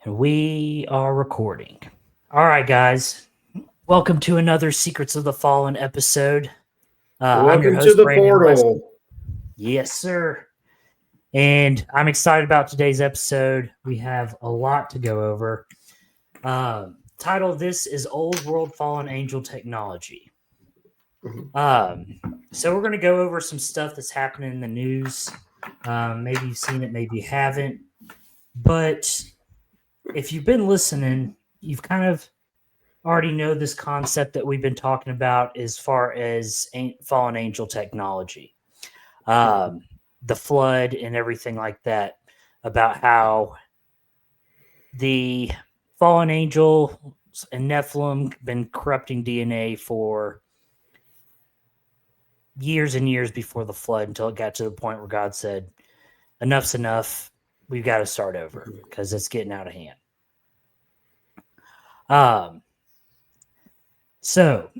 And we are recording. All right, guys. Welcome to another Secrets of the Fallen episode. I'm your Welcome to host, the Brandon Weston. portal. Yes, sir. And I'm excited about today's episode. We have a lot to go over. Title of this is Old World Fallen Angel Technology. So we're going to go over some stuff that's happening in the news. Maybe you've seen it, maybe you haven't. But if you've been listening, you've kind of already know this concept that we've been talking about as far as fallen angel technology, the flood and everything like that, about how the fallen angel and Nephilim been corrupting DNA for years and years before the flood until it got to the point where God said, enough's enough. We've got to start over because it's getting out of hand. So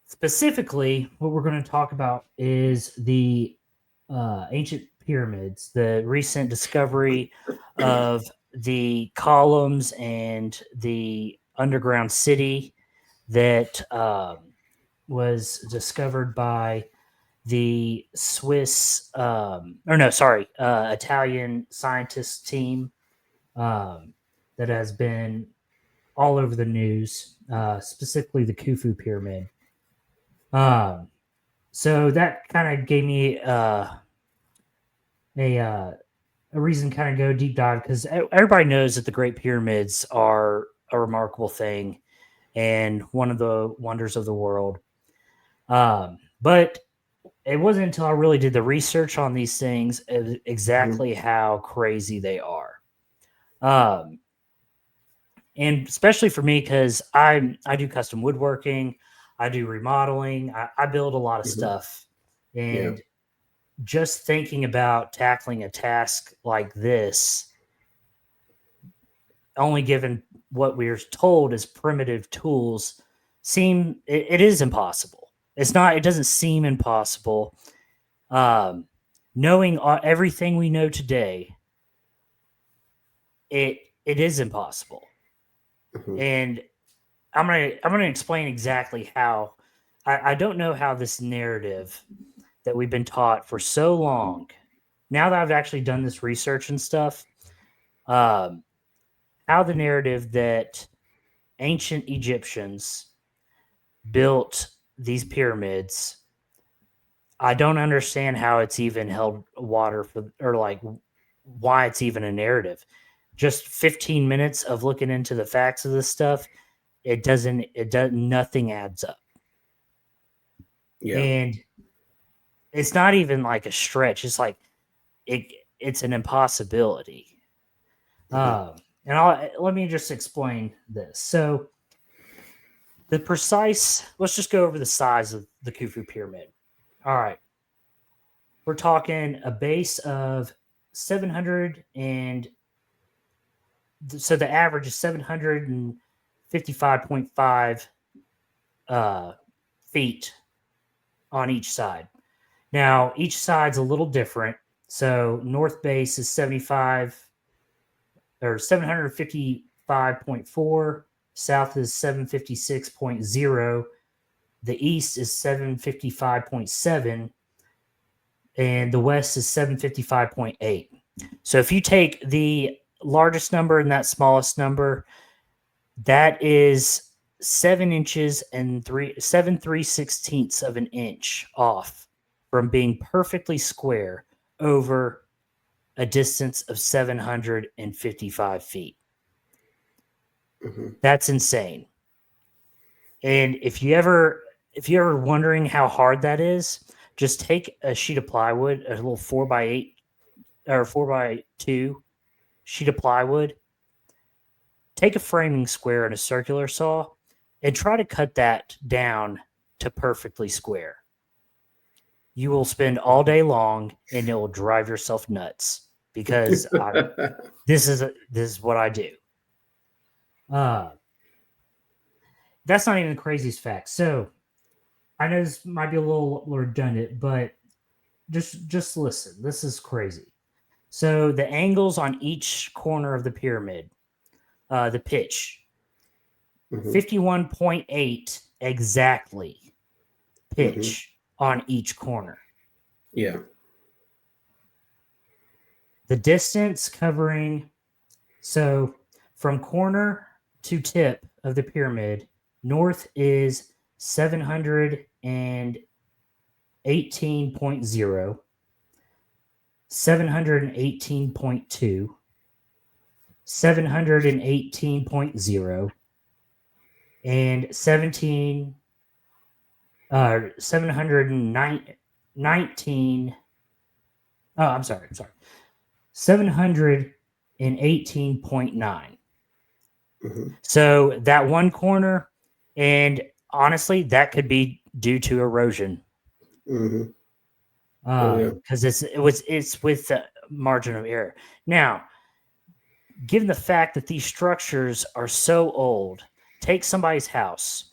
specifically, what we're going to talk about is the ancient pyramids, the recent discovery of the columns and the underground city that was discovered by the Italian scientist team that has been all over the news, specifically the Khufu pyramid. So that kind of gave me a reason to kind of go deep dive because everybody knows that the Great Pyramids are a remarkable thing and one of the wonders of the world. But it wasn't until I really did the research on these things exactly how crazy they are. And especially for me, because I do custom woodworking, I do remodeling, I build a lot of stuff. And just thinking about tackling a task like this, only given what we're told as primitive tools, it is impossible. It doesn't seem impossible. Knowing everything we know today, it is impossible. And I'm gonna explain exactly how. I don't know how this narrative that we've been taught for so long, now that I've actually done this research and stuff, how the narrative that ancient Egyptians built these pyramids, I don't understand how it's even held water for, or like why it's even a narrative. Just 15 minutes of looking into the facts of this stuff, nothing adds up. Yeah. And it's not even like a stretch. It's like it's an impossibility. And let me just explain this. So let's just go over the size of the Khufu pyramid. All right. We're talking a base of 700 and so the average is 755.5 feet on each side. Now, each side's a little different. So north base is 755.4, south is 756.0, the east is 755.7, and the west is 755.8. So if you take the largest number and that smallest number, that is 7 inches and 7/3/16 of an inch off from being perfectly square over a distance of 755 feet. That's insane. And if you're ever wondering how hard that is, just take a sheet of plywood, a little 4x8 or 4x2 sheet of plywood, take a framing square and a circular saw, and try to cut that down to perfectly square. You will spend all day long, and it will drive yourself nuts because this is what I do. That's not even the craziest fact. So I know this might be a little redundant, but just listen. This is crazy. So the angles on each corner of the pyramid the pitch. 51.8 exactly pitch on each corner. Yeah. The distance covering, so from corner to tip of the pyramid, north is 718.0, 718.2, 718.0, and 719. Oh, I'm sorry. 718.9. So that one corner, and honestly, that could be due to erosion. Because it's with the margin of error. Now, given the fact that these structures are so old, take somebody's house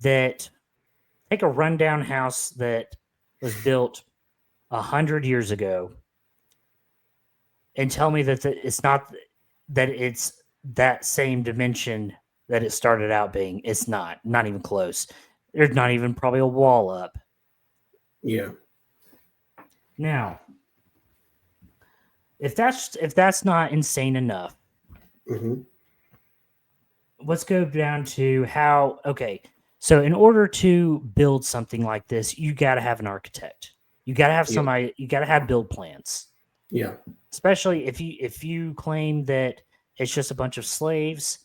take a rundown house that was built 100 years ago, and tell me that it's not that it's that same dimension that it started out being. It's not even close. There's not even probably a wall up. Yeah. Now, if that's not insane enough, let's go down to how. Okay, so in order to build something like this, you got to have an architect. You got to have somebody. You got to have build plans. Yeah. Especially if you claim that it's just a bunch of slaves.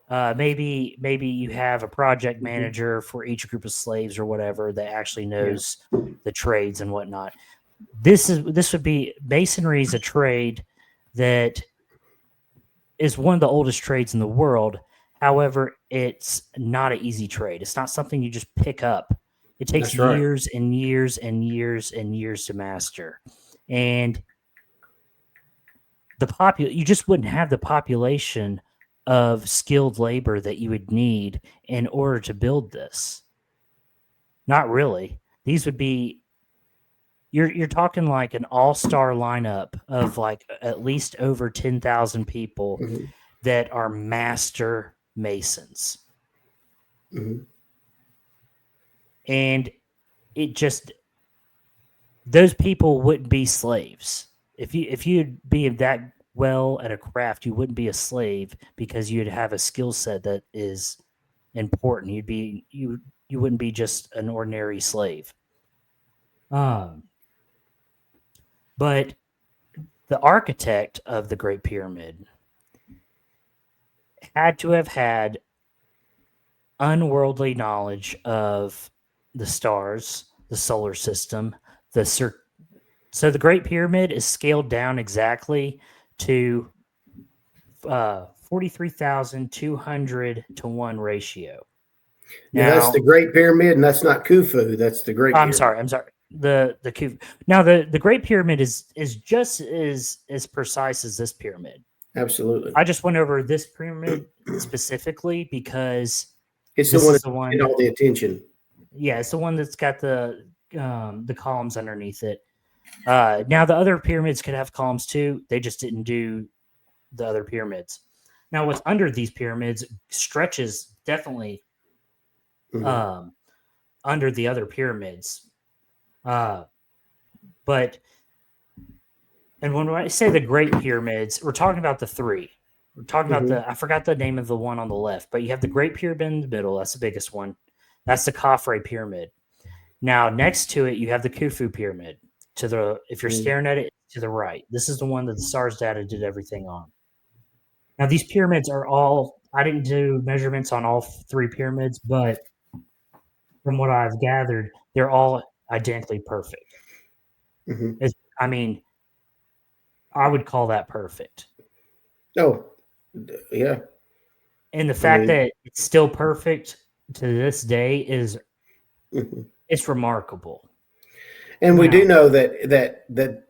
Maybe you have a project manager for each group of slaves or whatever that actually knows the trades and whatnot. This would be masonry is a trade that is one of the oldest trades in the world. However, it's not an easy trade. It's not something you just pick up. It takes years and years and years and years to master. And you just wouldn't have the population of skilled labor that you would need in order to build this. Not really. These would be you're talking like an all-star lineup of like at least over 10,000 people that are master masons. And it just those people wouldn't be slaves. If you'd be that well at a craft, you wouldn't be a slave because you'd have a skill set that is important. You wouldn't be just an ordinary slave. But the architect of the Great Pyramid had to have had unworldly knowledge of the stars, the solar system, so the Great Pyramid is scaled down exactly to 43,200 to 1 ratio. Now, that's the Great Pyramid, and that's not Khufu. That's the Great Pyramid. I'm sorry. The Khufu. Now, the Great Pyramid is just as precise as this pyramid. Absolutely. I just went over this pyramid specifically because it's the one that all the attention. Yeah, it's the one that's got the columns underneath it. Now, the other pyramids could have columns too. They just didn't do the other pyramids. Now, what's under these pyramids stretches definitely under the other pyramids. But when I say the Great Pyramids, we're talking about the three. We're talking about I forgot the name of the one on the left, but you have the Great Pyramid in the middle. That's the biggest one. That's the Khafre Pyramid. Now, next to it, you have the Khufu Pyramid. If you're staring at it, to the right. This is the one that the SARS data did everything on. Now, these pyramids are all, I didn't do measurements on all three pyramids, but from what I've gathered, they're all identically perfect. I mean, I would call that perfect. Oh, yeah. And the fact that it's still perfect to this day is it's remarkable. And we do know that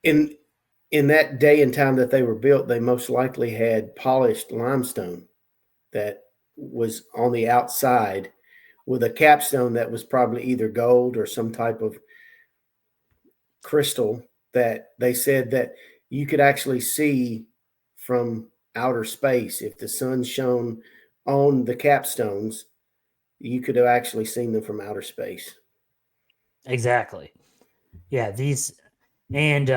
in that day and time that they were built, they most likely had polished limestone that was on the outside with a capstone that was probably either gold or some type of crystal that they said that you could actually see from outer space. If the sun shone on the capstones, you could have actually seen them from outer space. Exactly. Yeah, and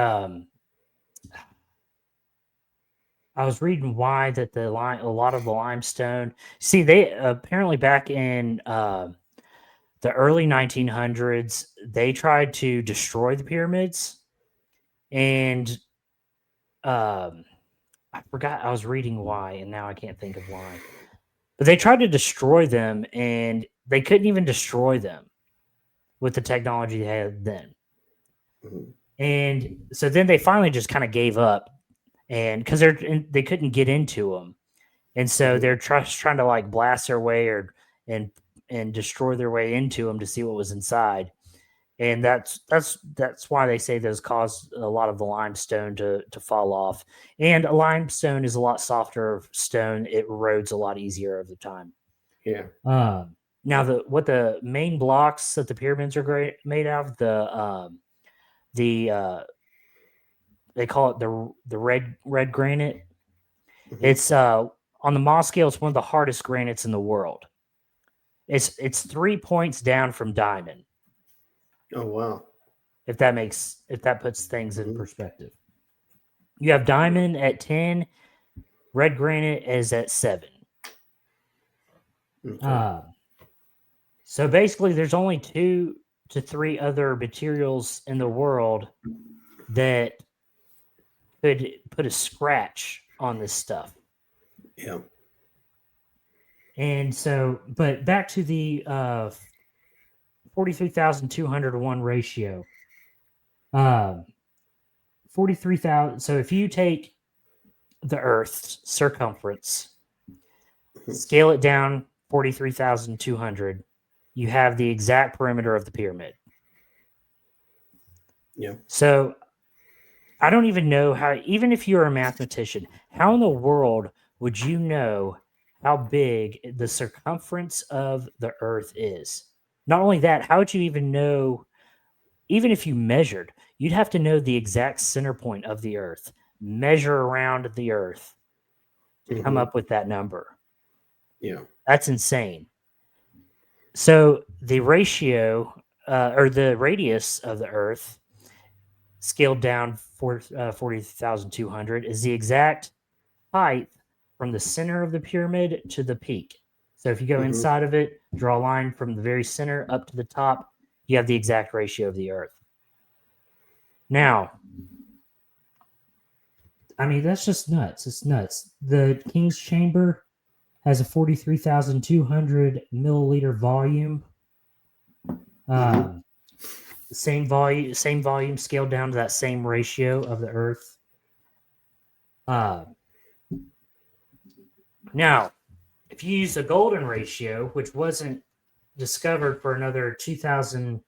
I was reading why that a lot of the limestone. See, they apparently back in the early 1900s, they tried to destroy the pyramids, and um, I forgot. I was reading why, and now I can't think of why. But they tried to destroy them, and they couldn't even destroy them with the technology they had then. Mm-hmm. And so then they finally just kind of gave up, and because they couldn't get into them, and so Mm-hmm. they're trying to like blast their way and and destroy their way into them to see what was inside. And that's why they say those caused a lot of the limestone to fall off. And a limestone is a lot softer stone; it erodes a lot easier over time. Yeah. Now, the main blocks that the pyramids are made out of, the they call it the red granite. Mm-hmm. It's on the Moss scale, it's one of the hardest granites in the world. It's 3 points down from diamond. Oh wow. If that puts things in Mm-hmm. perspective. You have diamond at 10, red granite is at 7. Okay. Uh, so basically, there's only 2 to 3 other materials in the world that could put a scratch on this stuff. Yeah. And so, but back to the 43,200 to 1 ratio. Um, 43,000. So if you take the Earth's circumference, Mm-hmm. scale it down 43,200, you have the exact perimeter of the pyramid. Yeah. So I don't even know how, even if you're a mathematician, how in the world would you know how big the circumference of the Earth is? Not only that, how would you even know, even if you measured, you'd have to know the exact center point of the Earth, measure around the Earth to come Mm-hmm. up with that number. Yeah. That's insane. So the ratio or the radius of the Earth scaled down for 40,200 is the exact height from the center of the pyramid to the peak. So if you go Mm-hmm. inside of it, draw a line from the very center up to the top, you have the exact ratio of the Earth. Now, I mean, that's just nuts. It's nuts. The King's Chamber has a 43,200 milliliter volume. Mm-hmm. Um, same volume scaled down to that same ratio of the Earth. Uh, Now, if you use the golden ratio, which wasn't discovered for another 2,000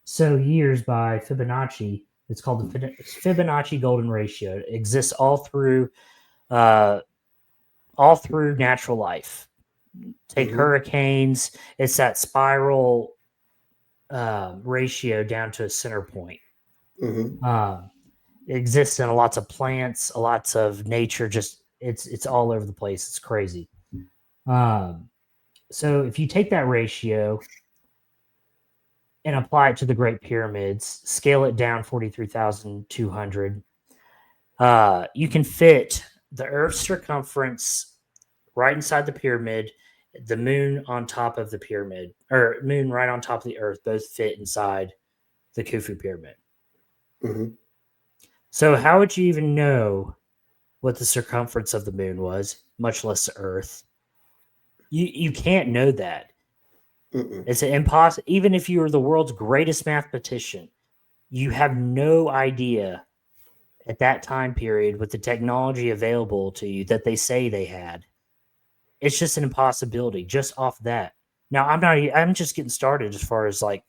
so years by Fibonacci, it's called the Fibonacci golden ratio. It exists uh, all through natural life. Take Mm-hmm. hurricanes; it's that spiral ratio down to a center point. Mm-hmm. Um, it exists in lots of plants, lots of nature. Just it's all over the place. It's crazy. Um, so if you take that ratio and apply it to the Great Pyramids, scale it down 43,200, you can fit the Earth's circumference right inside the pyramid, the moon on top of the pyramid, or moon right on top of the Earth, both fit inside the Khufu pyramid. Mm-hmm. So, how would you even know what the circumference of the moon was, much less the Earth? You can't know that. Mm-mm. It's an impossible. Even if you are the world's greatest mathematician, you have no idea at that time period with the technology available to you that they say they had. It's just an impossibility just off that. Now, I'm just getting started as far as like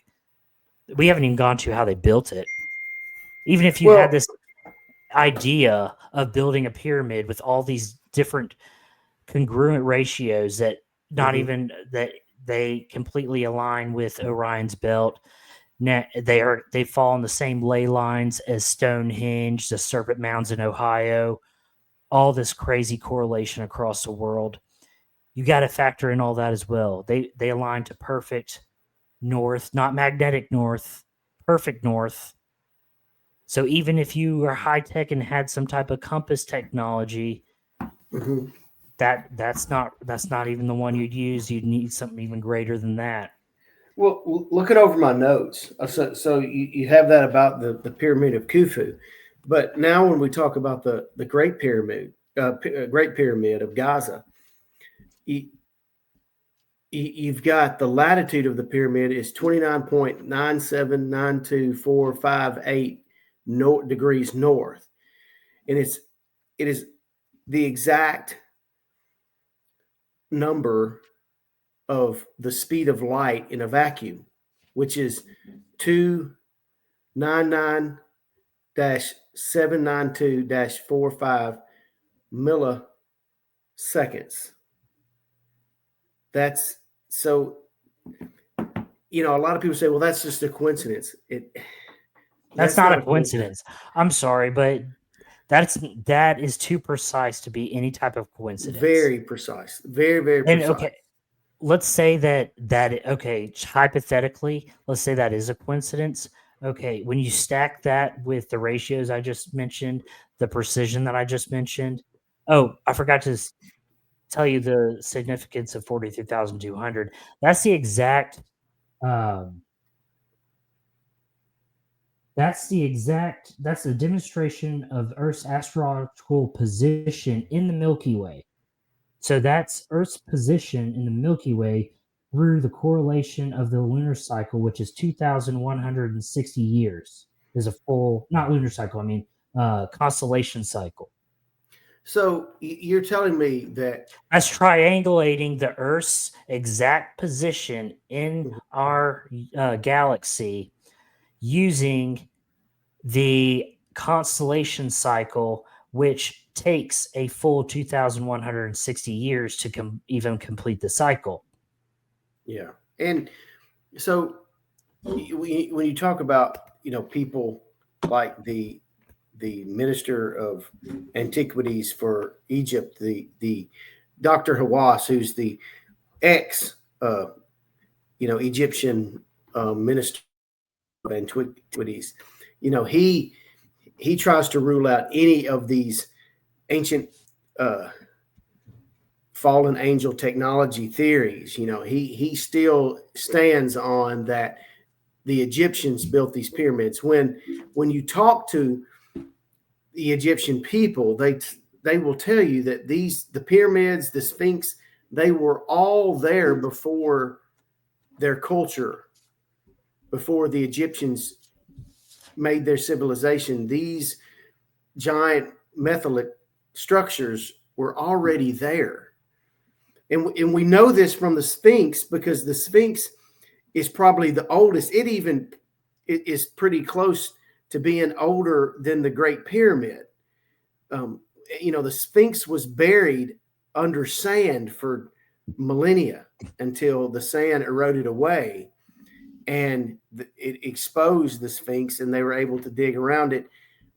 we haven't even gone to how they built it. Even if you had Well. this idea of building a pyramid with all these different congruent ratios that not Mm-hmm. even that they completely align with Orion's belt. They fall on the same ley lines as Stonehenge, the Serpent Mounds in Ohio, all this crazy correlation across the world, you got to factor in all that as well. They align to perfect north, not magnetic north, perfect north. So even if you were high tech and had some type of compass technology, Mm-hmm. that's not even the one you'd use. You'd need something even greater than that. Well, looking over my notes, so you have that about the pyramid of Khufu, but now when we talk about the Great Pyramid of Gaza, you, you've got the latitude of the pyramid is 29.9792458 degrees north, and it is the exact number of the speed of light in a vacuum, which is 299-792-45 milliseconds. That's so, a lot of people say, well, that's just a coincidence. That's That's not not a a coincidence. coincidence. I'm sorry, but that is too precise to be any type of coincidence. Very precise. Very, very And precise. okay, let's say okay, hypothetically, let's say that is a coincidence. Okay, when you stack that with the ratios I just mentioned, the precision that I just mentioned. Oh, I forgot to tell you the significance of 43,200. That's the exact um that's a demonstration of Earth's astrological position in the Milky Way. So that's Earth's position in the Milky Way through the correlation of the lunar cycle, which is 2,160 years, is a full, not lunar cycle, I mean, constellation cycle. So you're telling me that That's triangulating the Earth's exact position in Mhm. our galaxy using the constellation cycle, which takes a full 2,160 years to even complete the cycle. Yeah, and so when you talk about people like the minister of antiquities for Egypt, the Dr. Hawass, who's the ex Egyptian minister of antiquities, he tries to rule out any of these ancient uh, fallen angel technology theories. He still stands on that the Egyptians built these pyramids. When you talk to the Egyptian people, they will tell you that the pyramids, the Sphinx, they were all there before their culture, before the Egyptians made their civilization. These giant methallic structures were already there. And we know this from the Sphinx because the Sphinx is probably the oldest. It is pretty close to being older than the Great Pyramid. Um, the Sphinx was buried under sand for millennia until the sand eroded away and it exposed the Sphinx and they were able to dig around it.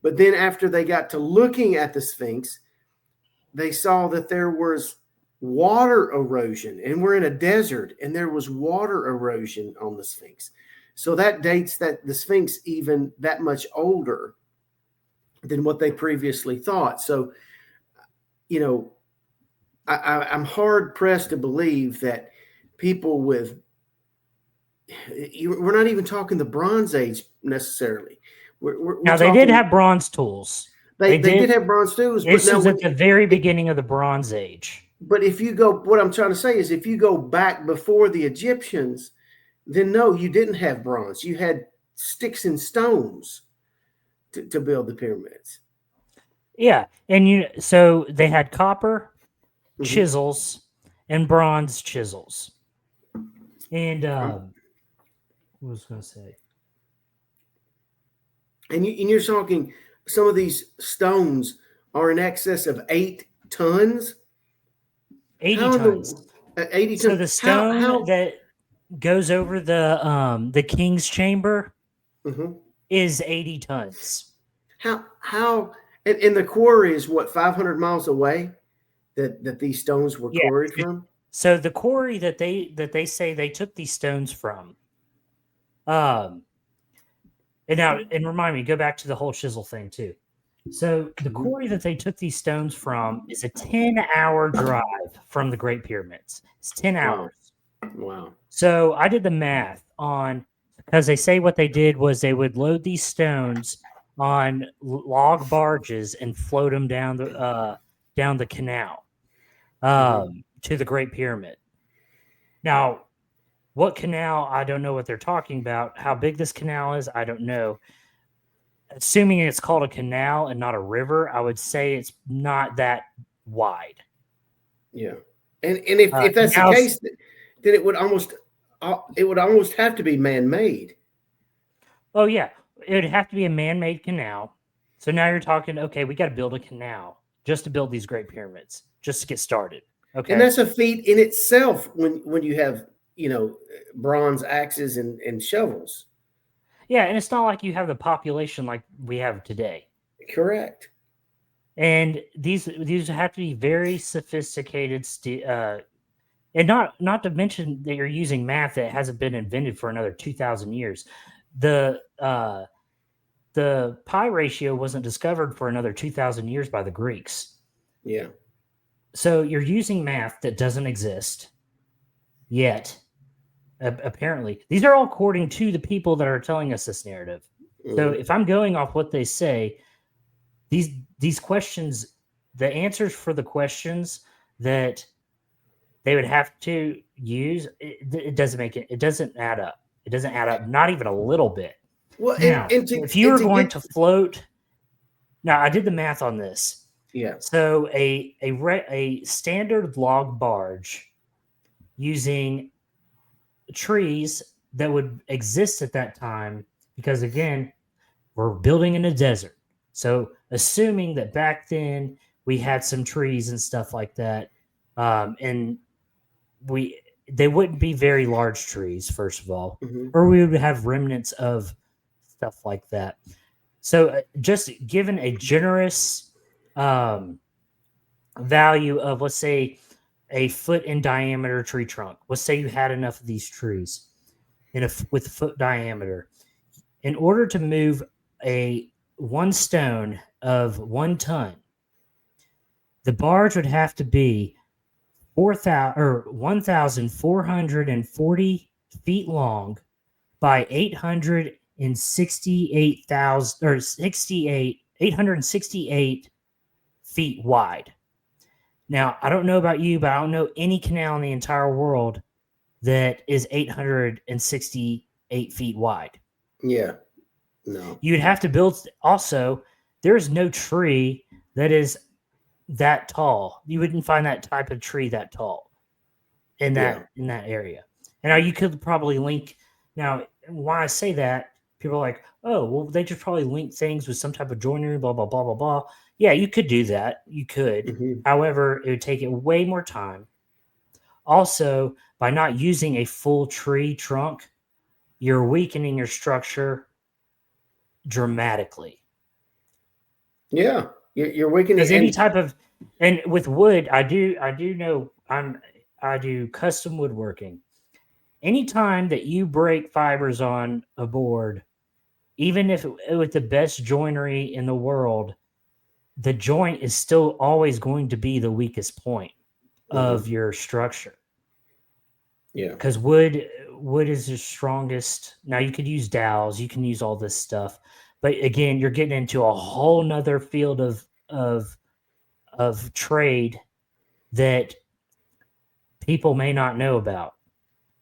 But then after they got to looking at the Sphinx, they saw that there was water erosion, and we're in a desert and there was water erosion on the Sphinx. So that dates that the Sphinx even that much older than what they previously thought. So, I'm hard pressed to believe that people we're not even talking the Bronze Age necessarily. We're Now, they did talking, have bronze tools. they, They they did did. have bronze tools, but This now was at the very it, beginning of the Bronze Age. but if you go, what I'm trying to say is if you go back before the Egyptians, then no, you didn't have bronze. You had sticks and stones to build the pyramids. Yeah, and so they had copper Mm-hmm. chisels and bronze chisels. And what was I going to say? And you're talking some of these stones are in excess of 8 tons. 80 How in tons. the 80 So tons? the stone How? that goes over the king's chamber Mhm. is 80 tons. How And the quarry is what, 500 miles away that these stones were Yeah. quarried from? So the quarry that they say they took these stones from, um, and remind me, go back to the whole chisel thing too. So the Mhm. quarry that they took these stones from is a 10-hour drive from the Great Pyramids. It's 10 Wow. hours. Wow. So I did the math on, because they say what they did was they would load these stones on log barges and float them down the canal Mhm. to the Great Pyramid. Now, what canal? I don't know what they're talking about. How big this canal is, I don't know. Assuming it's called a canal and not a river, I would say it's not that wide. Yeah. And if that's the Canals, case, then it would almost have to be man-made. oh yeah, it would have to be a man-made canal. So now you're talking, okay, we got to build a canal just to build these Great Pyramids, just to get started. And Okay. that's a feat in itself when you have, bronze axes and shovels. Yeah, and it's not like you have the population like we have today. Correct. And these have to be very sophisticated, and not to mention that you're using math that hasn't been invented for another 2,000 years. The pi ratio wasn't discovered for another 2,000 years by the Greeks. Yeah. So you're using math that doesn't exist yet. Apparently, these are all according to the people that are telling us this narrative. So Mhm. if I'm going off what they say, these questions, the answers for the questions that they would have to use, it doesn't make it. It doesn't add up. It doesn't add up, not even a little bit. Well, Now, and to if you and were to going get to float, now I did the math on this. yeah. So a standard log barge using trees that would exist at that time, because again, we're building in a desert. So assuming that back then we had some trees and stuff like that, and we they wouldn't be very large trees, first of all, Mhm. or we would have remnants of stuff like that. So just given a generous um, value of, let's say, a foot in diameter tree trunk. Let's say you had enough of these trees with a foot diameter. In order to move a one stone of 1 ton, the barge would have to be 4,000 or 1,440 feet long by 868,000 or 868 feet wide. Now, I don't know about you, but I don't know any canal in the entire world that is 868 feet wide. Yeah. No. You'd have to build, also, there's no tree that is that tall. You wouldn't find that type of tree that tall Yeah. in that area. And now you could probably link, now why I say that, people are like, oh, well, they just probably link things with some type of joinery, blah, blah, blah, blah, blah. Yeah, you could do that. You could. Mhm. However, it would take it way more time. Also, by not using a full tree trunk, you're weakening your structure dramatically. Yeah. You're weakening Because any and type of, and with wood, I do know I do custom woodworking. Anytime that you break fibers on a board, even if with the best joinery in the world, the joint is still always going to be the weakest point of mhm. your structure. Yeah. Because wood is the strongest. Now you could use dowels, you can use all this stuff, but again, you're getting into a whole nother field of trade that people may not know about.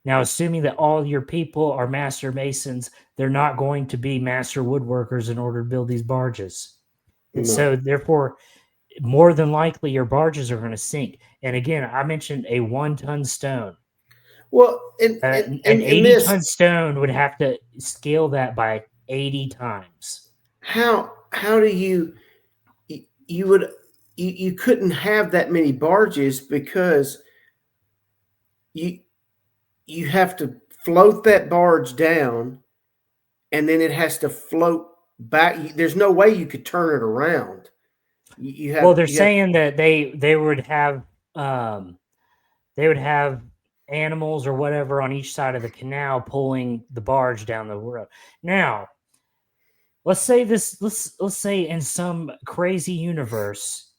Now, assuming that all your people are master masons, they're not going to be master woodworkers in order to build these barges. And No. so, therefore, more than likely your barges are going to sink. And again, I mentioned a 1 ton stone. Well, and and An and, and 80-ton this stone would have to scale that by 80 times. how do you would you couldn't have that many barges because you you have to float that barge down and then it has to float back. There's no way you could turn it around. You Well, have they're you have saying that um, they would have animals or whatever on each side of the canal pulling the barge down the road. Now, let's say in some crazy universe,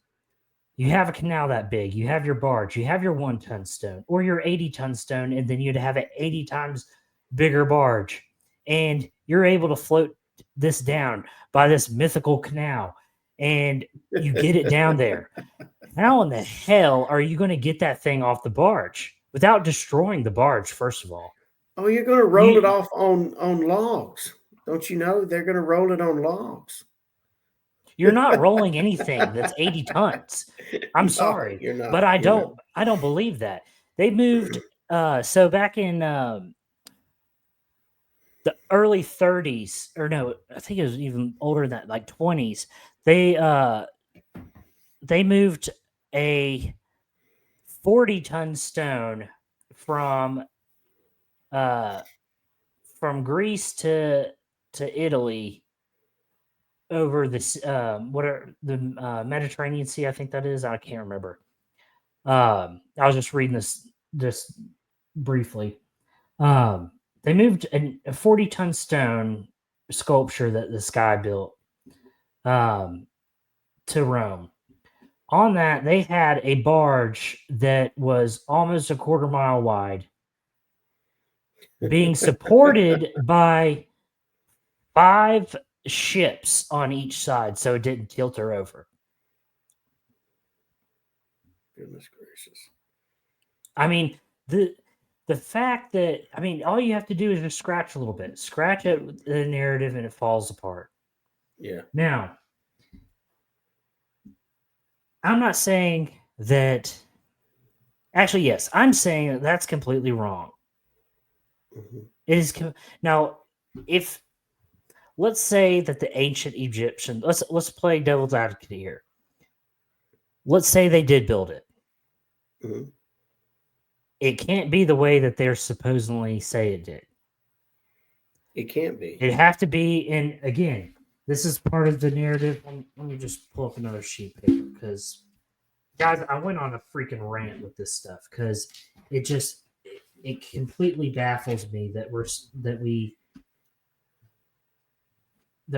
you have a canal that big, you have your barge, you have your 1-ton stone or your 80-ton stone, and then you'd have an 80 times bigger barge. And you're able to float this down by this mythical canal, and you get it down there. How in the hell are you going to get that thing off the barge without destroying the barge, first of all? Oh, you're going to roll it You, off on logs. Don't you know they're going to roll it on logs? you're not rolling anything that's 80 tons. I'm No, sorry, you're but not. You're not. I don't believe that. They moved so back in the early 30s, or no, I think it was even older than that, like 20s. They moved a 40-ton stone from uh from Greece to Italy over this what are the Mediterranean Sea, I think that is. I can't remember. I was just reading this briefly. Um, they moved a 40-ton stone sculpture that this guy built um, to Rome. On that, they had a barge that was almost a quarter mile wide, being supported by 5 ships on each side, so it didn't tilt her over. Goodness gracious. I mean, the fact that all you have to do is just scratch a little bit, scratch at the narrative, and it falls apart. Yeah. Now, I'm not saying that. Actually, yes, I'm saying that that's completely wrong. Mhm. It is now, if let's say that the ancient Egyptian, let's play devil's advocate here. Let's say they did build it. Mhm. It can't be the way that they're supposedly say it did. It can't be. It'd have to be, and again, this is part of the narrative. Let me just pull up another sheet paper because, guys, I went on a freaking rant with this stuff because it completely baffles me that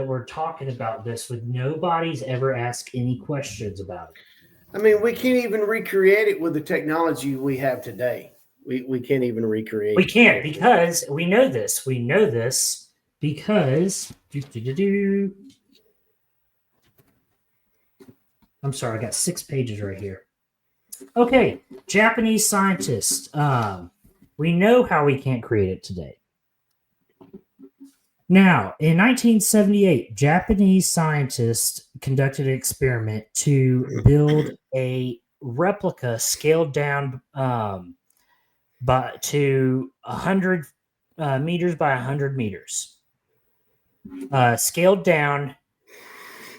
we're talking about this with nobody's ever asked any questions about it. I mean, we can't even recreate it with the technology we have today. We can't even recreate. We can't because we know this. We know this because I'm sorry, I got 6 pages right here. Okay, Japanese scientists. We know how we can't create it today. Now, in 1978, Japanese scientists conducted an experiment to build a replica scaled down to 100 meters by 100 meters. Scaled down,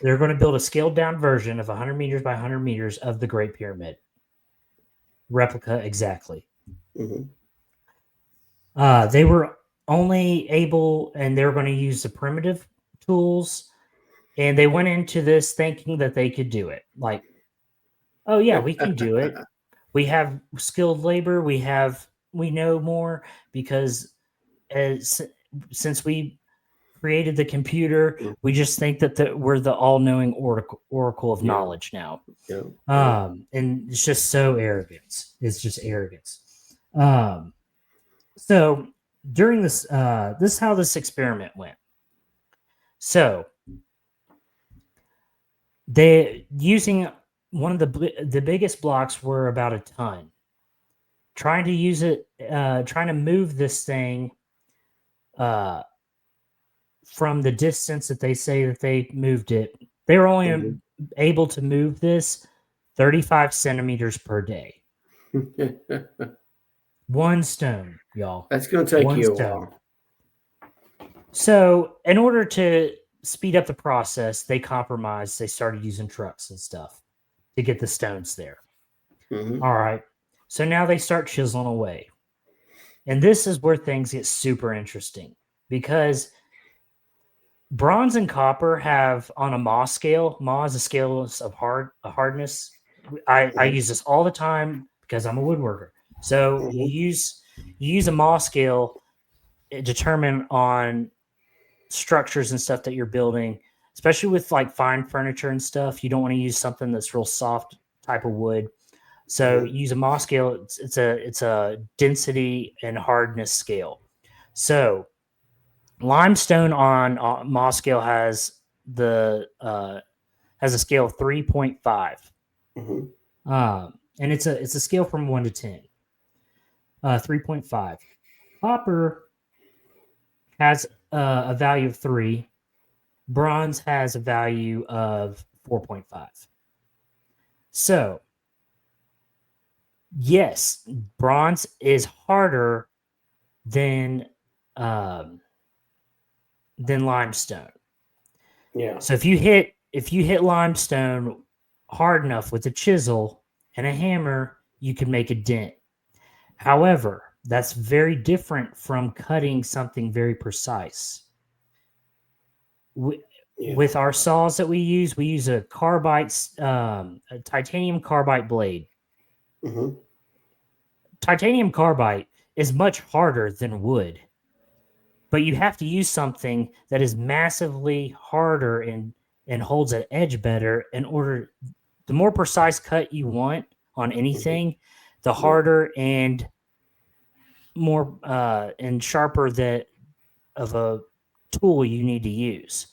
they're going to build a scaled down version of 100 meters by 100 meters of the Great Pyramid. Replica exactly. Mm-hmm. They were only able, and they were going to use the primitive tools, and they went into this thinking that they could do it. Like, oh yeah, we can do it. We have skilled labor. We know more because since we created the computer, we just think that we're the all-knowing oracle of Yeah. knowledge now. Yeah. And it's just so arrogance. It's just arrogance. So during this is how this experiment went. So they using one of the biggest blocks were about a ton. Trying to use it, trying to move this thing from the distance that they say that they moved it. They were only able to move this 35 centimeters per day. One stone, y'all. That's going to take One you a stone. while. So, in order to speed up the process, they compromised. They started using trucks and stuff to get the stones there. Mm-hmm. All right. So now they start chiseling away. And this is where things get super interesting because Bronze and copper have on a Mohs scale. Mohs is a scale of hardness. I use this all the time because I'm a woodworker. So you use a Mohs scale determine on structures and stuff that you're building, especially with like fine furniture and stuff. You don't want to use something that's real soft type of wood. So use a Mohs scale. It's a density and hardness scale. So limestone on Mohs scale has a scale of 3.5. And it's a scale from 1 to 10. 3.5. Copper has a value of 3. Bronze has a value of 4.5. So, yes, bronze is harder than limestone. Yeah. So if you hit limestone hard enough with a chisel and a hammer, you can make a dent. However, that's very different from cutting something very precise. With our saws that we use a titanium carbide blade. Titanium carbide is much harder than wood, but you have to use something that is massively harder and holds an edge better in order. The more precise cut you want on anything, the harder and more and sharper that of a tool you need to use.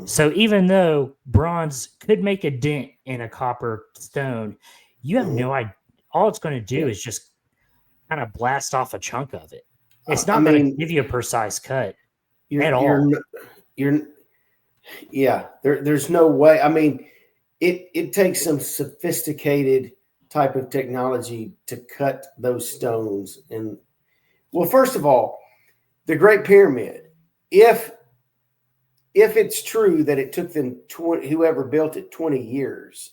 So even though bronze could make a dent in a copper stone, you have no idea. All it's going to do is just kind of blast off a chunk of it. It's not going to give you a precise cut at all. There's no way. I mean, it takes some sophisticated type of technology to cut those stones. And well, first of all, the Great Pyramid, if it's true that it took them whoever built it 20 years,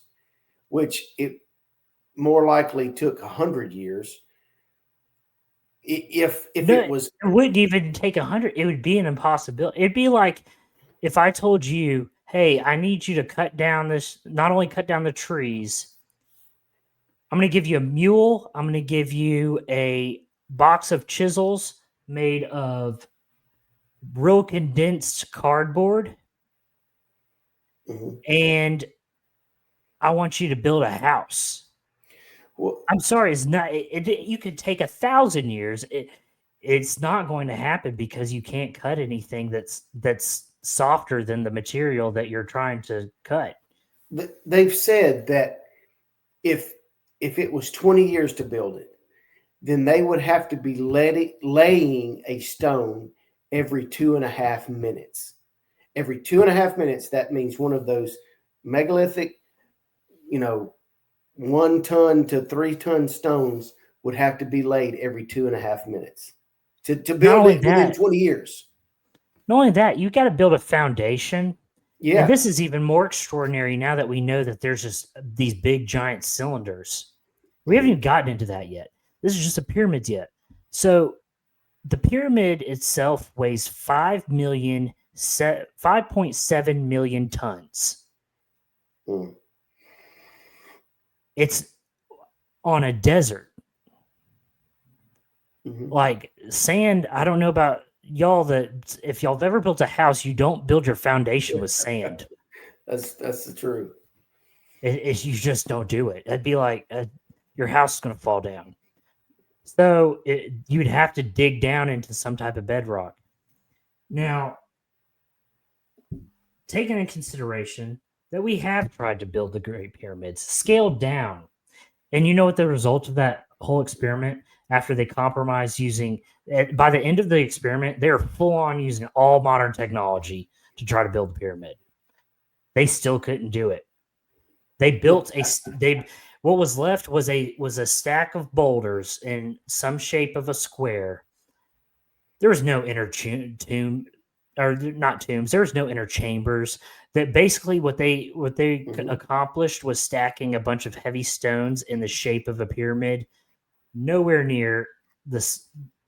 which it more likely took 100 years. It wouldn't even take 100. It would be an impossibility. It'd be like if I told you, "Hey, I need you to cut down this. Not only cut down the trees. I'm going to give you a mule. I'm going to give you a box of chisels made of real condensed cardboard, and I want you to build a house." Well, I'm sorry, it's not. You could take 1,000 years. It's not going to happen because you can't cut anything that's softer than the material that you're trying to cut. They've said that if it was 20 years to build it, then they would have to be laying a stone every 2.5 minutes. Every 2.5 minutes, that means one of those megalithic, 1 ton to 3 ton stones would have to be laid every 2.5 minutes to build it within 20 years. Not only that, you got to build a foundation. Yeah. And this is even more extraordinary now that we know that there's just these big giant cylinders. We haven't even gotten into that yet. This is just a pyramid yet. So the pyramid itself weighs 5.7 million tons. It's on a desert. Like sand, I don't know about y'all that if y'all have ever built a house, you don't build your foundation with sand. That's the truth. You just don't do it. It'd be like your house is going to fall down. So you'd have to dig down into some type of bedrock. Now, taking into consideration that we have tried to build the Great Pyramids, scaled down, and you know what the result of that whole experiment after they compromised by the end of the experiment, they were full on using all modern technology to try to build the pyramid. They still couldn't do it. They built what was left was a stack of boulders in some shape of a square. There was no inner tomb, or not tombs. There was no inner chambers. That basically what they accomplished was stacking a bunch of heavy stones in the shape of a pyramid. Nowhere near this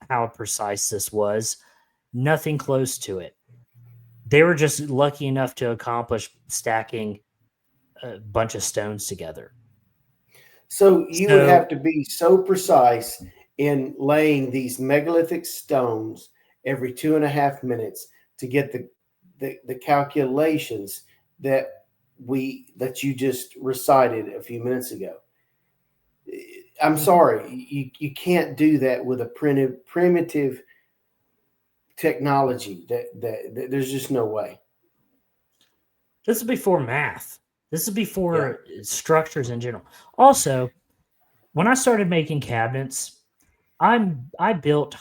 how precise this was. Nothing close to it. they were just lucky enough to accomplish stacking a bunch of stones together. So you would So have to be so precise in laying these megalithic stones every 2.5 minutes to get the calculations that you just recited a few minutes ago. I'm sorry, you can't do that with a primitive technology. That there's just no way. this is before math. This is Yeah. before structures in general. Also, when I started making cabinets, I built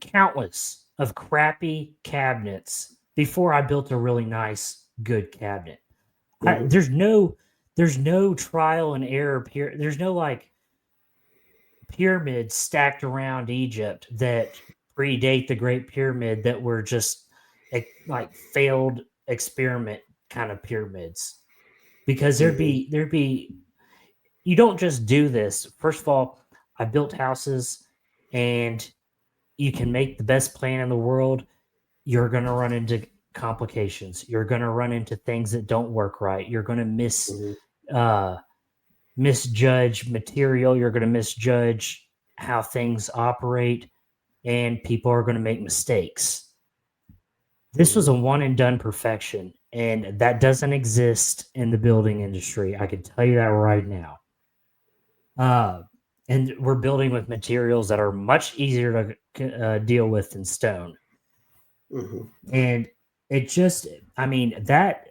countless of crappy cabinets before I built a really nice, good cabinet. Mm-hmm. There's no trial and error. There's no like pyramids stacked around Egypt that predate the Great Pyramid that were just like failed experiment kind of pyramids. Because there'd be you don't just do this. First of all, I built houses, and you can make the best plan in the world. You're going to run into complications. You're going to run into things that don't work right. You're going to Mm-hmm. uh, misjudge material. You're going to misjudge how things operate, and people are going to make mistakes. This was Mm-hmm. a one and done perfection, and that doesn't exist in the building industry. I can tell you that right now. Uh, and we're building with materials that are much easier to deal with than stone. Mm-hmm. And it just, I mean, that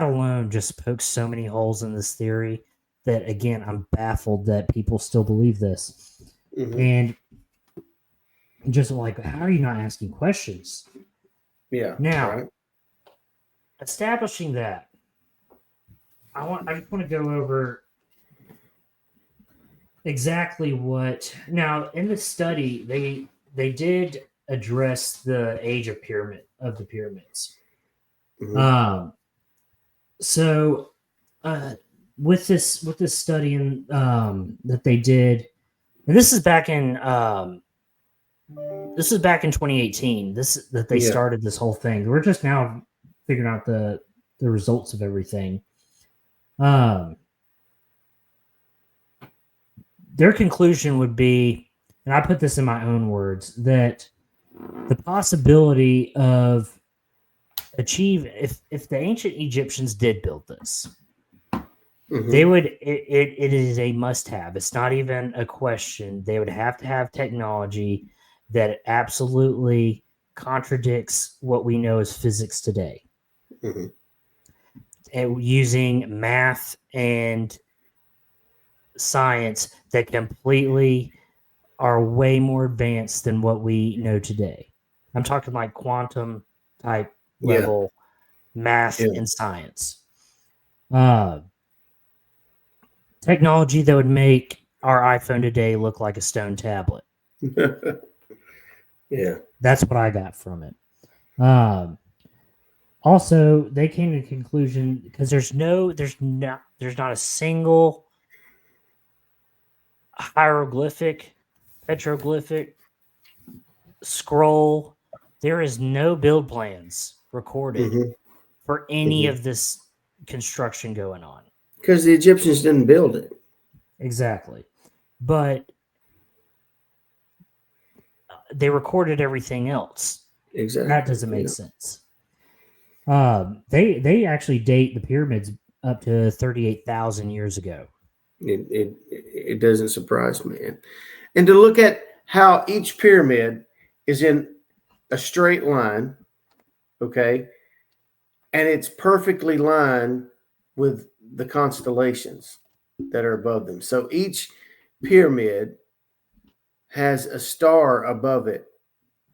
alone just pokes so many holes in this theory that, again, I'm baffled that people still believe this. Mm-hmm. And just like, how are you not asking questions? Yeah. Now, Right. establishing that, I just want to go over exactly what. Now, in the study, they did address the age of the pyramids. Mm-hmm. Um, so uh, with this study that they did, and this is back in 2018. This that they Yeah. started this whole thing. We're just now figuring out the results of everything. Um, their conclusion would be, and I put this in my own words, that the possibility of if the ancient Egyptians did build this, they Mm-hmm. would it is a must have. It's not even a question. They would have to have technology that absolutely contradicts what we know as physics today, Mm-hmm. and using math and science that completely are way more advanced than what we know today. I'm talking like quantum type Yeah. level math Yeah. and science. Uh, Technology that would make our iPhone today look like a stone tablet. Yeah. That's what I got from it. Um, Also, they came to the conclusion because there's not a single hieroglyphic, petroglyphic, scroll. There is no build plans recorded Mm-hmm. for any Mm-hmm. of this construction going on. Because the Egyptians didn't build it. Exactly. But they recorded everything else. That Exactly. doesn't make Yeah. sense. They actually date the pyramids up to 38,000 years ago. It doesn't surprise me. And to look at how each pyramid is in a straight line, okay, and it's perfectly lined with the constellations that are above them. So each pyramid has a star above it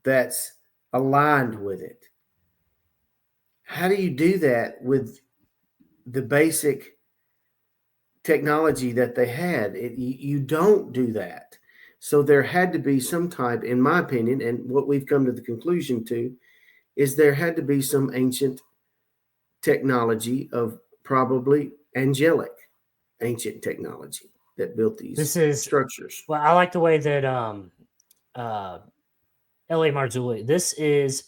that's aligned with it. How do you do that with the basic technology that they had? You don't do that. So there had to be some type, in my opinion, and what we've come to the conclusion to is there had to be some ancient technology of probably angelic ancient technology that built these This is structures. well, I like the way that uh, L.A. Marzulli. This is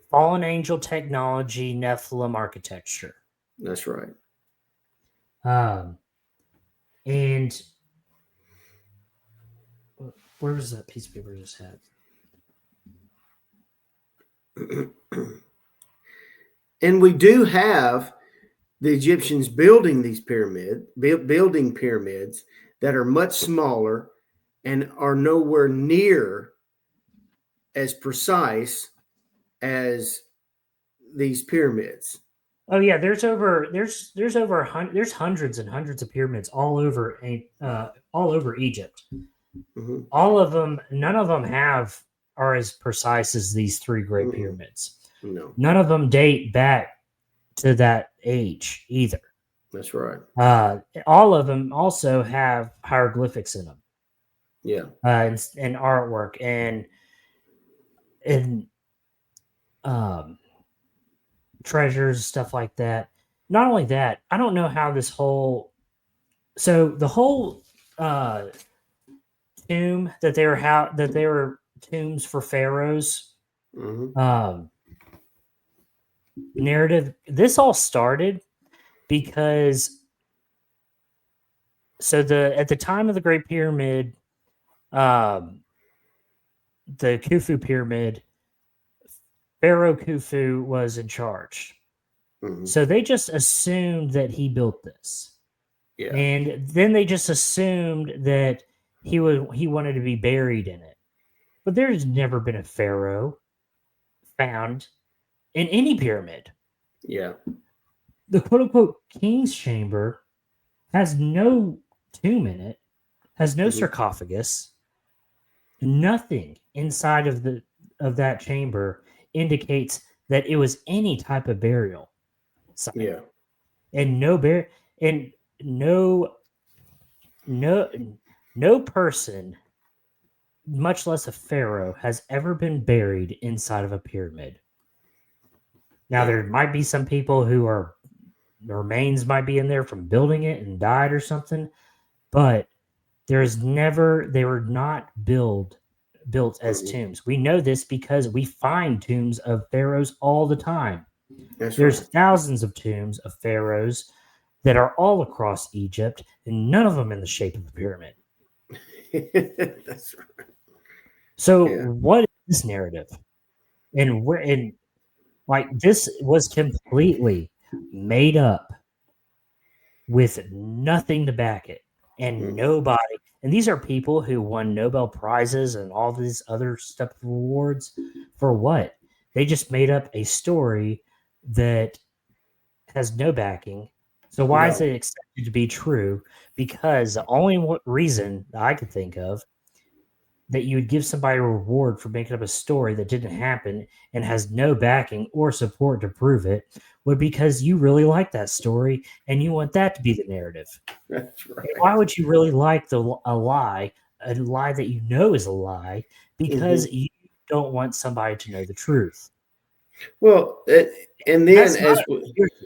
fallen angel technology, Nephilim architecture. That's right. And where was that piece of paper I just had? And we do have the Egyptians building these building pyramids that are much smaller and are nowhere near as precise as these pyramids. Oh yeah, there's hundreds and hundreds of pyramids all over Egypt. Mm-hmm. All of them, none of them are as precise as these three great pyramids. No, none of them date back to that age either. That's right. All of them also have hieroglyphics in them. Yeah. And artwork and treasures, stuff like that. Not only that, I don't know how the whole tomb that they were tombs for pharaohs. Narrative. This all started because at the time of the Great Pyramid, the Khufu pyramid, Pharaoh Khufu was in charge. So they just assumed that he built this. Yeah. And then they just assumed that he wanted to be buried in it. But there's never been a pharaoh found in any pyramid. Yeah. The quote-unquote king's chamber has no tomb in it, has no sarcophagus. Nothing inside of that chamber indicates that it was any type of burial site. Yeah. And no person, much less a pharaoh, has ever been buried inside of a pyramid. Now, there might be some people the remains might be in there from building it and died or something, but they were not built as tombs. We know this because we find tombs of pharaohs all the time. There's thousands of tombs of pharaohs that are all across Egypt, and none of them in the shape of a pyramid. That's right. So, what is this narrative? And this was completely made up with nothing to back it, and nobody. And these are people who won Nobel Prizes and all these other stuff awards for what? They just made up a story that has no backing. So why is it accepted to be true? Because the only reason that I could think of that you would give somebody a reward for making up a story that didn't happen and has no backing or support to prove it would be because you really like that story and you want that to be the narrative. That's right. And why would you really like a lie that you know is a lie? Because you don't want somebody to know the truth. Well, and then that's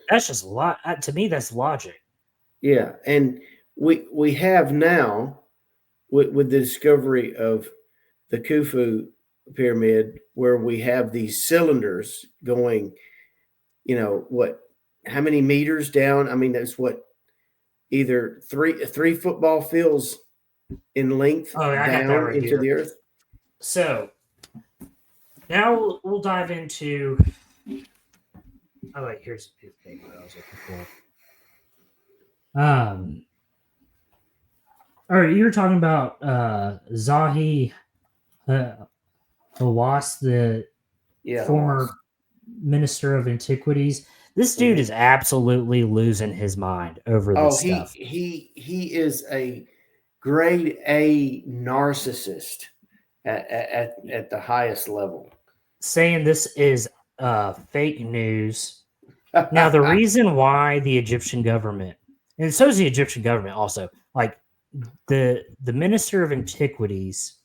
just to me, that's logic. Yeah, and we have now with the discovery of the Khufu pyramid, where we have these cylinders going, how many meters down? I mean, that's either three football fields in length down into the earth. So now we'll dive into. Oh wait, here's the paper I was looking for. All right, you were talking about Zahi Hawass, the former minister of antiquities. This dude is absolutely losing his mind over this stuff. He is a grade A narcissist at the highest level. Saying this is fake news. Now, the reason why the Egyptian government, and so is the Egyptian government also, like the minister of antiquities,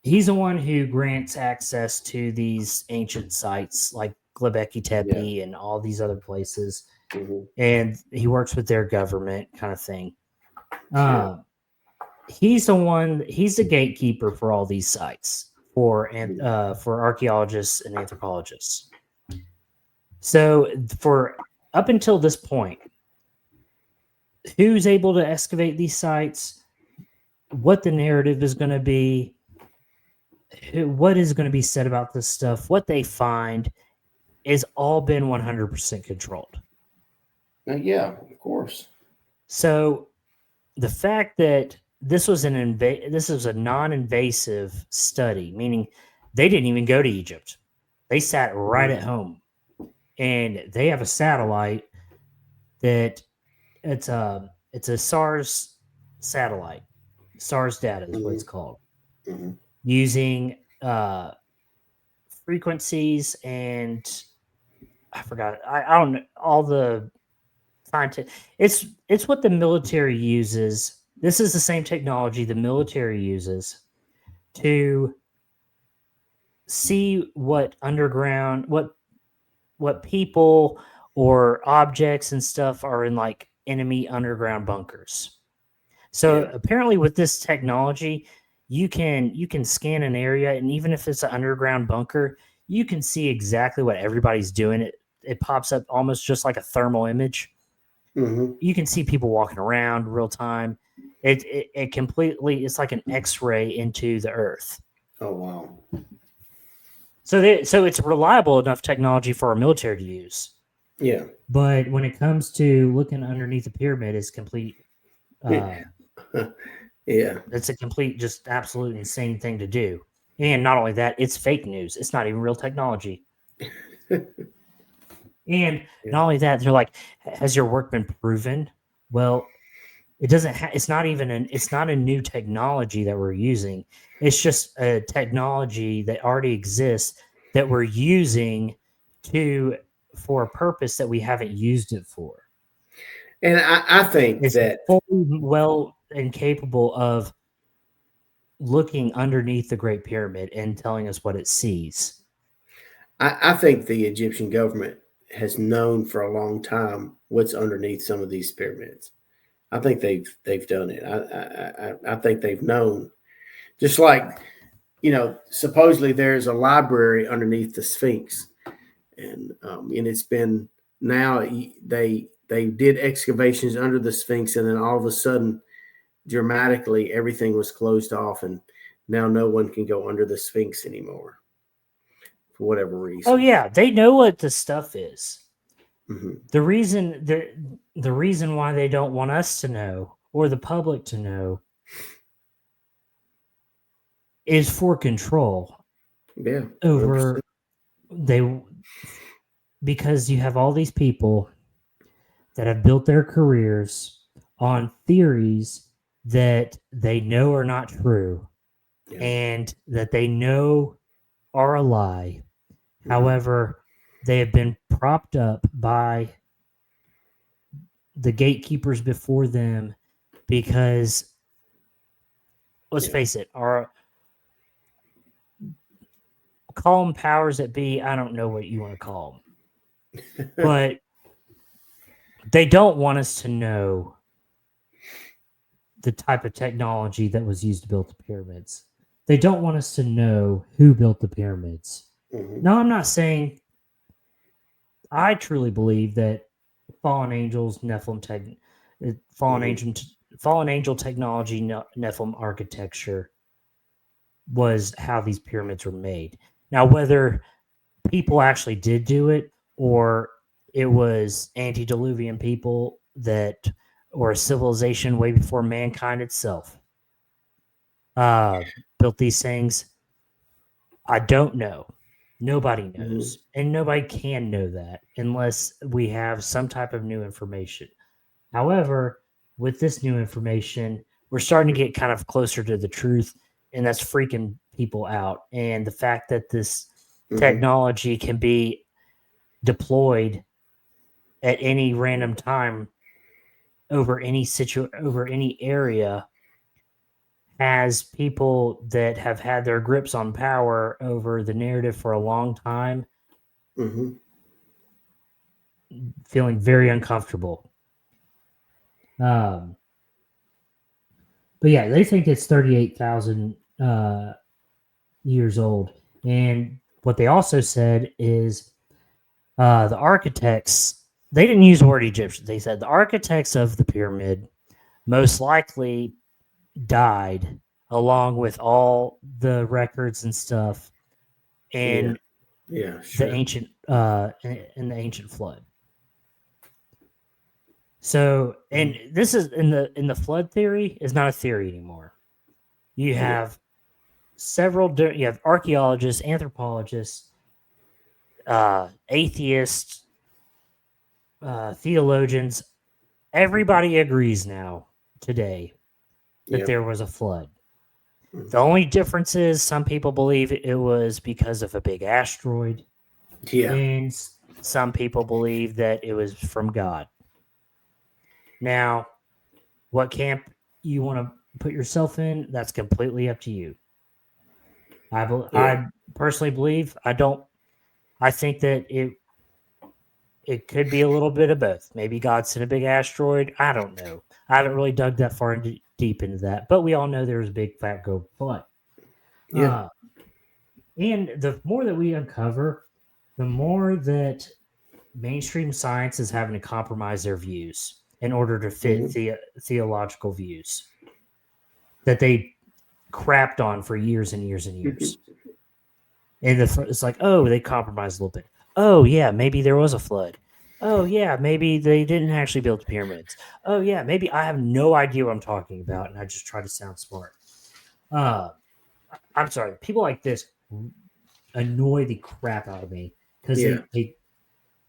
he's the one who grants access to these ancient sites like Göbekli Tepe and all these other places, and he works with their government kind of thing. He's the gatekeeper for all these sites for archaeologists and anthropologists. So for up until this point, who's able to excavate these sites, what the narrative is going to be, what is going to be said about this stuff, what they find, is all been 100% controlled. Yeah, of course. So the fact that this was a non-invasive study, meaning they didn't even go to Egypt. They sat right at home, and they have a satellite that it's a SARS satellite. SARS data is what it's called. Using frequencies and I forgot. I don't know all the scientific. It's what the military uses. This is the same technology the military uses to see what underground, what people or objects and stuff are in like enemy underground bunkers. So apparently, with this technology, you can scan an area, and even if it's an underground bunker, you can see exactly what everybody's doing. It pops up almost just like a thermal image. You can see people walking around real time. It completely, it's like an X-ray into the earth. Oh wow! So it's reliable enough technology for our military to use. Yeah, but when it comes to looking underneath the pyramid, it's complete. Yeah. It's a complete, just absolute insane thing to do. And not only that, it's fake news. It's not even real technology. And not only that, they're like, "Has your work been proven?" Well, it doesn't. It's not even it's not a new technology that we're using. It's just a technology that already exists that we're using for a purpose that we haven't used it for. And I think It's that fully well and capable of looking underneath the Great Pyramid and telling us what it sees. I think the Egyptian government has known for a long time what's underneath some of these pyramids. I think they've done it. I think they've known. Just like, supposedly there's a library underneath the Sphinx, and it's been now they did excavations under the Sphinx, and then all of a sudden, dramatically, everything was closed off, and now no one can go under the Sphinx anymore for whatever reason. Oh yeah, they know what the stuff is. Mm-hmm. The reason why they don't want us to know or the public to know is for control. Yeah, 100%. Over because you have all these people that have built their careers on theories that they know are not true and that they know are a lie. Mm-hmm. However, they have been propped up by the gatekeepers before them because, let's face it, call them powers that be. I don't know what you want to call them, but they don't want us to know the type of technology that was used to build the pyramids. They don't want us to know who built the pyramids. Mm-hmm. Now, I'm not saying I truly believe that fallen angels, fallen angel technology, Nephilim architecture was how these pyramids were made. Now, whether people actually did do it or it was antediluvian people or a civilization way before mankind itself built these things, I don't know. Nobody knows. Mm-hmm. And nobody can know that unless we have some type of new information. However, with this new information, we're starting to get kind of closer to the truth, and that's freaking people out. And the fact that this technology can be deployed at any random time over any area has people that have had their grips on power over the narrative for a long time feeling very uncomfortable. But yeah, they think it's 38,000 years old. And what they also said is the architects, they didn't use the word Egyptian. They said the architects of the pyramid most likely died along with all the records and stuff Yeah. in Yeah. the Sure. ancient in the ancient flood. So, and this is in the flood theory is not a theory anymore. You Yeah. have you have archaeologists, anthropologists, atheists, theologians. Everybody agrees now today that Yeah. there was a flood. The Mhm. only difference is some people believe it was because of a big asteroid, Yeah. and some people believe that it was from God. Now, what camp you want to put yourself in, that's completely up to you. Yeah. I personally believe I don't. I think that it could be a little bit of both. Maybe God sent a big asteroid. I don't know. I haven't really dug that far deep into that, but we all know there was a big fat gold flood. Yeah. Uh, and the more that we uncover, the more that mainstream science is having to compromise their views in order to fit Hmm. theological views that they crapped on for years and years and years. And it's like, oh, they compromised a little bit. Oh, yeah, maybe there was a flood. Oh, yeah, maybe they didn't actually build the pyramids. Oh, yeah, maybe I have no idea what I'm talking about, and I just try to sound smart. Uh, I'm sorry. People like this annoy the crap out of me because Yeah.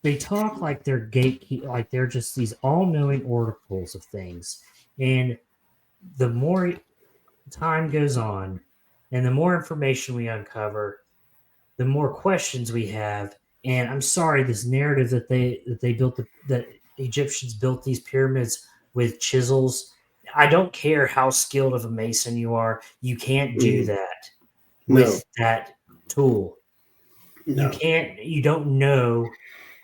they talk like they're gatekeep, like they're just these all-knowing oracles of things. And the more time goes on, and the more information we uncover, the more questions we have. And I'm sorry, this narrative that they built that Egyptians built these pyramids with chisels. I don't care how skilled of a mason you are, you can't do Mhm. that No. with that tool. You No. can't. You don't know.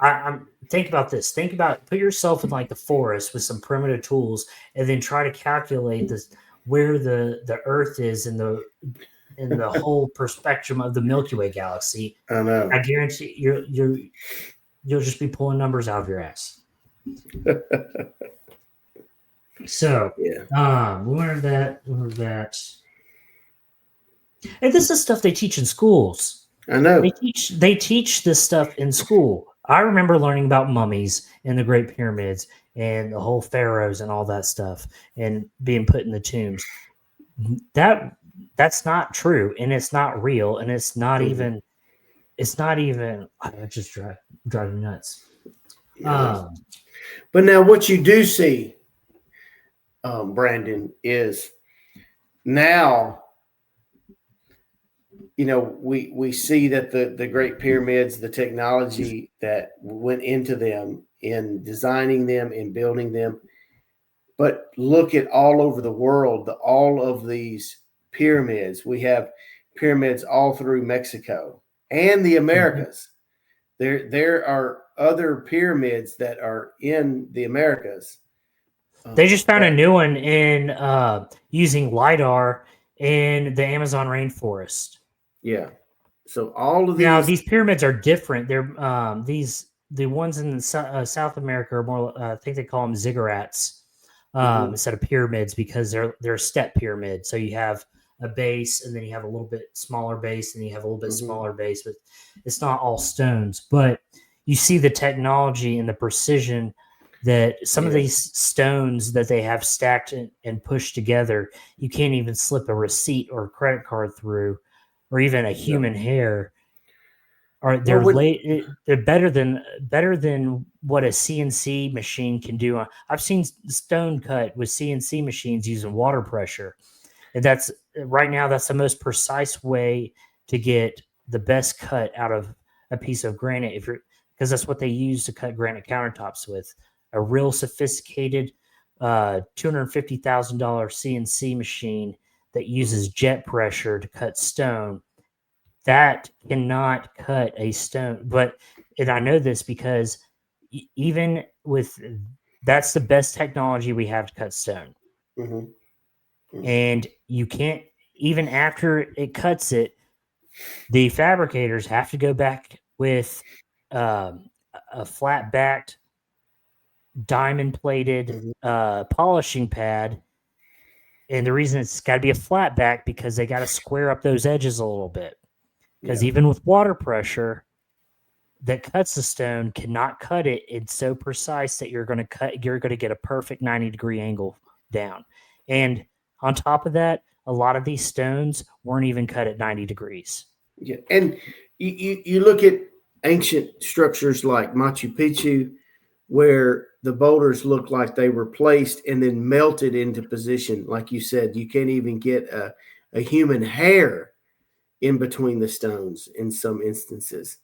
I'm think about this. Think about put yourself in like the forest with some primitive tools, and then try to calculate this where the Earth is in the whole perspective of the Milky Way galaxy. I know. I guarantee you'll just be pulling numbers out of your ass. So, Yeah. we learned that. We learned that, and this is stuff they teach in schools. I know. They teach this stuff in school. I remember learning about mummies and the Great Pyramids and the whole pharaohs and all that stuff and being put in the tombs. That that's not true and it's not real and Mhm. it's not even it just drive me nuts. Yeah. Um, But now, what you do see, Brandon, is now we see that the Great Pyramids, the technology that went into them in designing them and building them. But look at all over the world, all of these pyramids. We have pyramids all through Mexico and the mhm. Americas. There are other pyramids that are in the Americas. They just found a That new one in using lidar in the Amazon rainforest. Yeah. So all of Now these. these pyramids are different. They're these the ones in South America are more. I think they call them ziggurats Mhm, instead of pyramids because they're step pyramids. So you have a base, and then you have a little bit smaller base, and you have a little bit mhm, smaller base, but it's not all stones. But you see the technology and the precision that some of yeah. these stones that they have stacked and pushed together, you can't even slip a receipt or a credit card through, or even a No. human hair are Well, they're when late they're better than what a CNC machine can do. I've seen stone cut with CNC machines using water pressure. And that's right now that's the most precise way to get the best cut out of a piece of granite if you're because that's what they use to cut granite countertops with. A real sophisticated $250,000 CNC machine that mhm, uses jet pressure to cut stone that cannot cut a stone. But and I know this because even with that's the best technology we have to cut stone, mhm, mhm, and you can't even after it cuts it. The fabricators have to go back with a flat backed, diamond plated Mhm. polishing pad. And the reason it's got to be a flat back because they got to square up those edges a little bit. Because Yeah. even with water pressure that cuts the stone cannot cut it. It's so precise that you're going to get a perfect 90-degree angle down. And on top of that, a lot of these stones weren't even cut at 90 degrees. Yeah. And you look at ancient structures like Machu Picchu, where the boulders look like they were placed and then melted into position. Like you said, you can't even get a human hair in between the stones in some instances.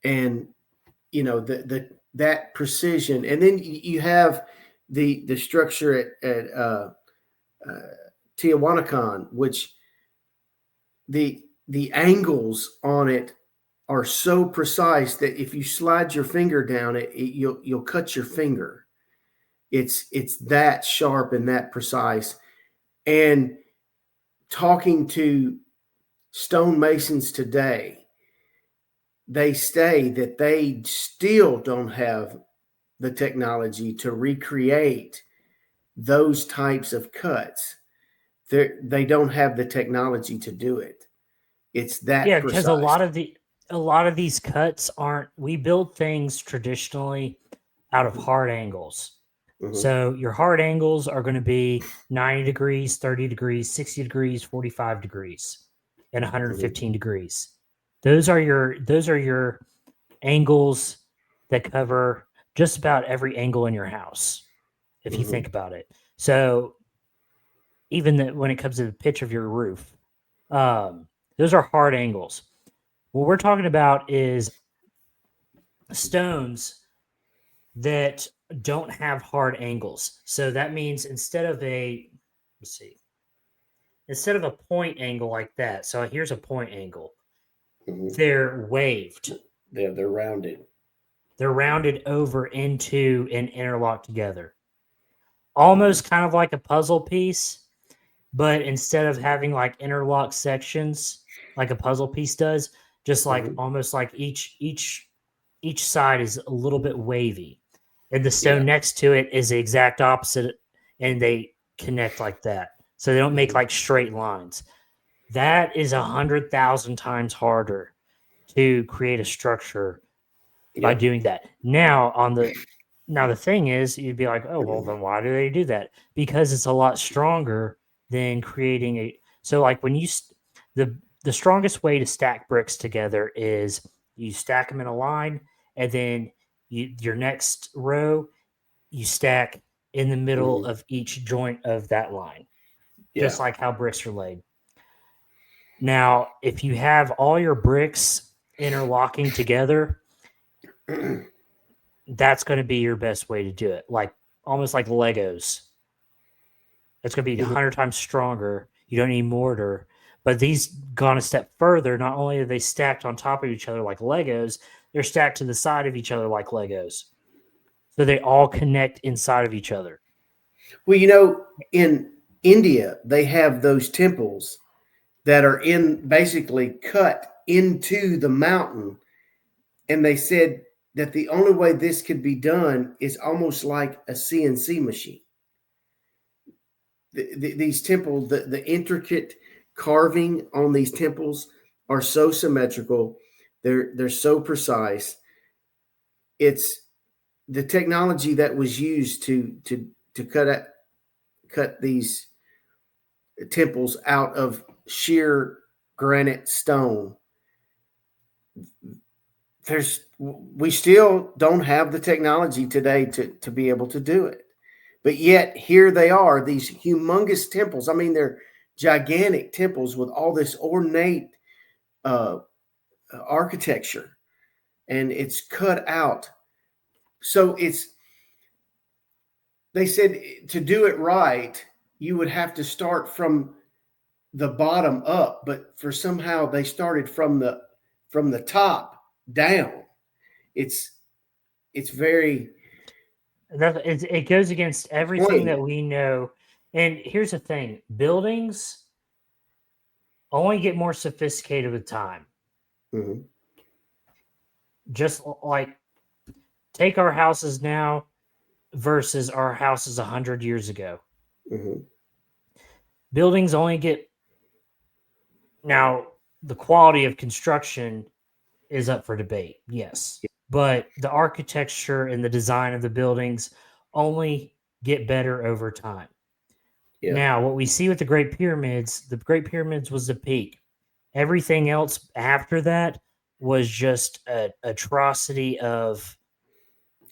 And the that precision, and then you have the structure at uh, Tiahuanacan, which the angles on it are so precise that if you slide your finger down it, you'll cut your finger. It's that sharp and that precise. And talking to stonemasons today, they say that they still don't have the technology to recreate those types of cuts. They don't have the technology to do it. It's that Yeah, because precise. a lot of these cuts aren't. We build things traditionally out of hard angles. Mm-hmm, So your hard angles are going to be 90 degrees, 30 degrees, 60 degrees, 45 degrees, and mm-hmm, 115 degrees. Those are your angles that cover just about every angle in your house, if you mm-hmm. think about it. So even when it comes to the pitch of your roof, um, those are hard angles. What we're talking about is stones that don't have hard angles. So that means let's see, instead of a point angle like that. So here's a point angle. Mm-hmm. They're waved. They're rounded. They're rounded over into and interlocked together. Mm-hmm, Almost kind of like a puzzle piece, but instead of having like interlocked sections like a puzzle piece does, just like mm-hmm. almost like each side is a little bit wavy, and the Yeah. stone next to it is the exact opposite, and they connect like that, so they don't make Mm-hmm. like straight lines. That is 100,000 times harder to create a structure by Yeah. doing that. Now the thing is, you'd be like, oh well, then why do they do that? Because it's a lot stronger than creating a. So like when the strongest way to stack bricks together is you stack them in a line, and then your next row you stack in the middle Mm-hmm. of each joint of that line, just Yeah. like how bricks are laid. Now, if you have all your bricks interlocking together, that's going to be your best way to do it. Like almost like Legos. It's going to be Mm-hmm. 100 times stronger. You don't need mortar. But these gone a step further. Not only are they stacked on top of each other like Legos, they're stacked to the side of each other like Legos. So they all connect inside of each other. Well, in India, they have those temples that are in basically cut into the mountain. And they said that the only way this could be done is almost like a CNC machine. These temples, the intricate carving on these temples are so symmetrical. They're so precise. It's the technology that was used to cut these temples out of sheer granite stone. We still don't have the technology today to be able to do it. But yet here they are, these humongous temples. I mean, they're gigantic temples with all this ornate uh, architecture, and it's cut out. So they said to do it right, you would have to start from the bottom up, but for somehow they started from the top down. It's it's very It goes against everything that plain. we know. And here's the thing: buildings only get more sophisticated with time. Mm-hmm. Just like take our houses now versus our houses 100 years ago. Mm-hmm. Buildings only get now the quality of construction is up for debate, yes, but the architecture and the design of the buildings only get better over time. Yeah. Now, what we see with the Great Pyramids was the peak. Everything else after that was just an atrocity of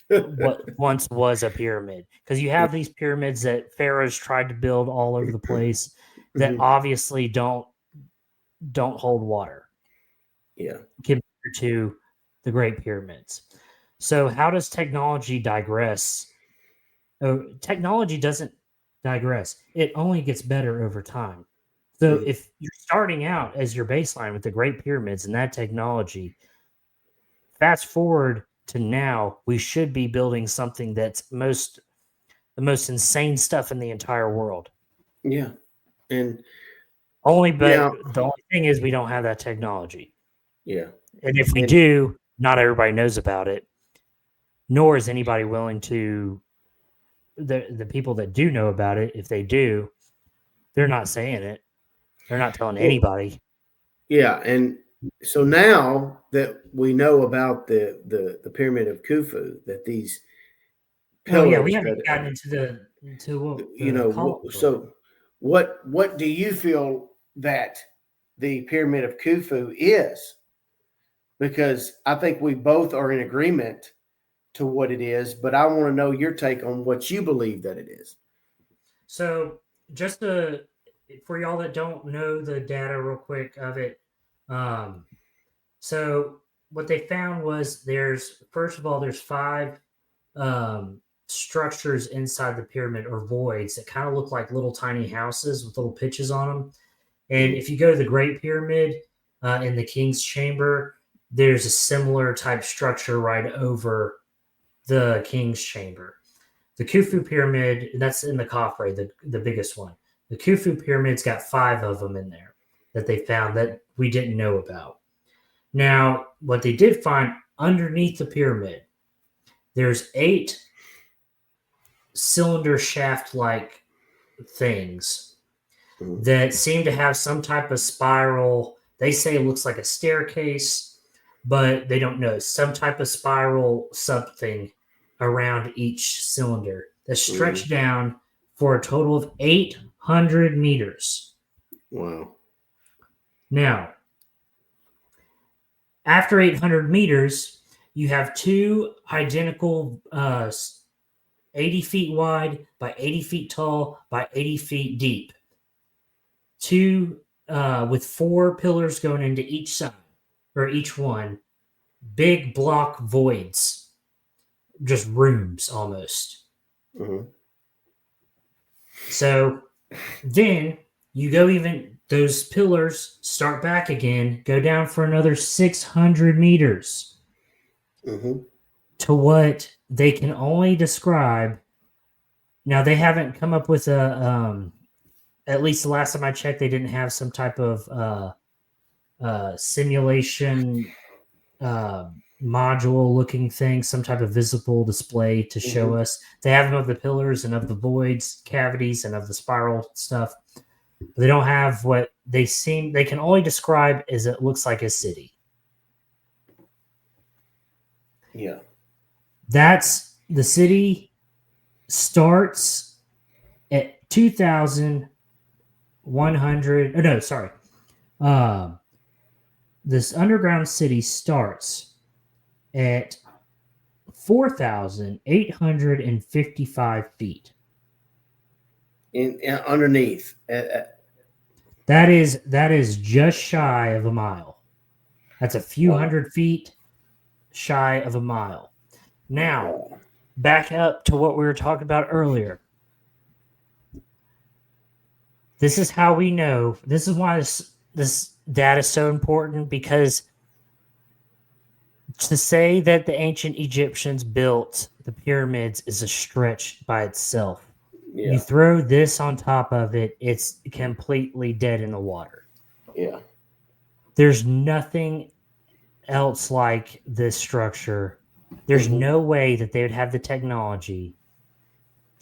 what once was a pyramid. Because you have these pyramids that pharaohs tried to build all over the place that Mm-hmm. obviously don't hold water Yeah. compared to the Great Pyramids. So, how does technology digress? Oh, technology doesn't digress; it only gets better over time. So, Mm-hmm. if you're starting out as your baseline with the Great Pyramids and that technology, fast forward to now, we should be building something that's the most insane stuff in the entire world. Yeah. And Only, but now, the only thing is we don't have that technology, yeah. and if we And do, not everybody knows about it, nor is anybody willing to. The people that do know about it, if they do, they're not saying it. They're not telling well, anybody. yeah. And so now that we know about the pyramid of Khufu, that these Well, yeah, we pillars haven't that gotten into what you the know, columns were. so what do you feel that the pyramid of Khufu is? Because I think we both are in agreement to what it is, but I want to know your take on what you believe that it is. So, just for y'all that don't know the data real quick of it, um, so what they found was there's first of all there's five structures inside the pyramid or voids that kind of look like little tiny houses with little pitches on them. And Mm-hmm. if you go to the Great Pyramid in the King's Chamber, there's a similar type structure right over the King's Chamber. The Khufu Pyramid, that's in the Khafre, the biggest one. The Khufu Pyramid's got five of them in there that they found that we didn't know about. Now, what they did find underneath the pyramid, there's eight cylinder shaft like things Mm-hmm. that seem to have some type of spiral. They say it looks like a staircase, but they don't know. Some type of spiral something around each cylinder that Mm-hmm. stretch down for a total of 800 meters. Wow. Now, after 800 meters, you have two identical 80 feet wide by 80 feet tall by 80 feet deep. Two with four pillars going into each side or each one. Big block voids, just rooms almost. Mm-hmm. So then you go even those pillars start back again, go down for another 600 meters Mm-hmm. to what they can only describe. Now they haven't come up with a at least the last time I checked, they didn't have some type of simulation module looking thing, some type of visible display to show Mm-hmm. us. They have them of the pillars and of the voids, cavities, and of the spiral stuff. But they don't have what they can only describe as it looks like a city. Yeah. That's the city starts at 2,100. Oh, no, sorry. This underground city starts at 4,855 feet. In underneath. That is just shy of a mile. That's a few Wow. hundred feet shy of a mile. Now, Wow. back up to what we were talking about earlier. This is how we know. This is why this data is so important because to say that the ancient Egyptians built the pyramids is a stretch by itself. You Yeah. throw this on top of it, it's completely dead in the water. Yeah. There's nothing else like this structure. There's no way that they would have the technology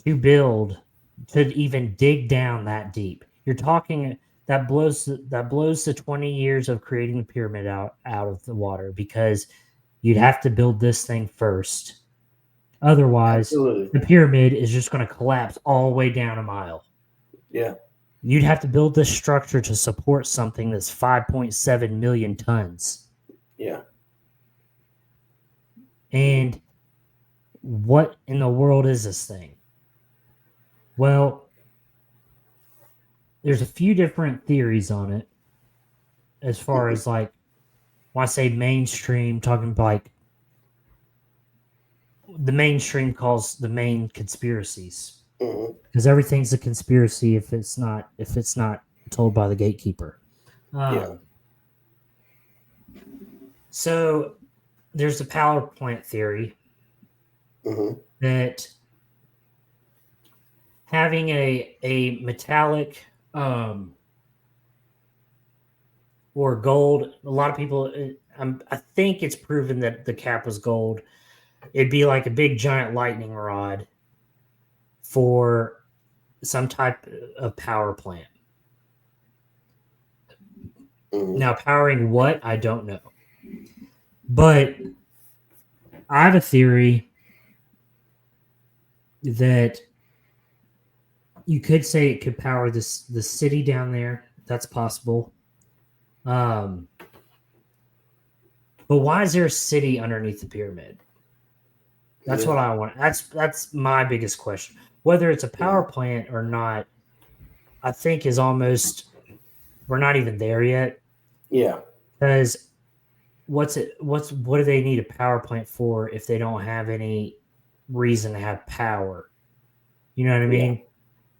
to build, to even dig down that deep. You're talking that blows the 20 years of creating the pyramid out of the water, because you'd have to build this thing first. Otherwise, Absolutely. the pyramid is just going to collapse all the way down a mile. Yeah. You'd have to build this structure to support something that's 5.7 million tons. Yeah. And what in the world is this thing? Well, there's a few different theories on it, as far as like, when I say mainstream, talking about like the mainstream calls the main conspiracies, because everything's a conspiracy if it's not told by the gatekeeper. Yeah. So there's the power plant theory that having a metallic or gold, a lot of people, I think it's proven that the cap was gold. It'd be like a big giant lightning rod for some type of power plant. Now, powering what, I don't know. But I have a theory that you could say it could power the city down there. That's possible. But why is there a city underneath the pyramid? That's what I want. That's my biggest question. Whether it's a power plant or not, I think is almost, we're not even there yet. Yeah. Because what do they need a power plant for if they don't have any reason to have power? You know what I mean?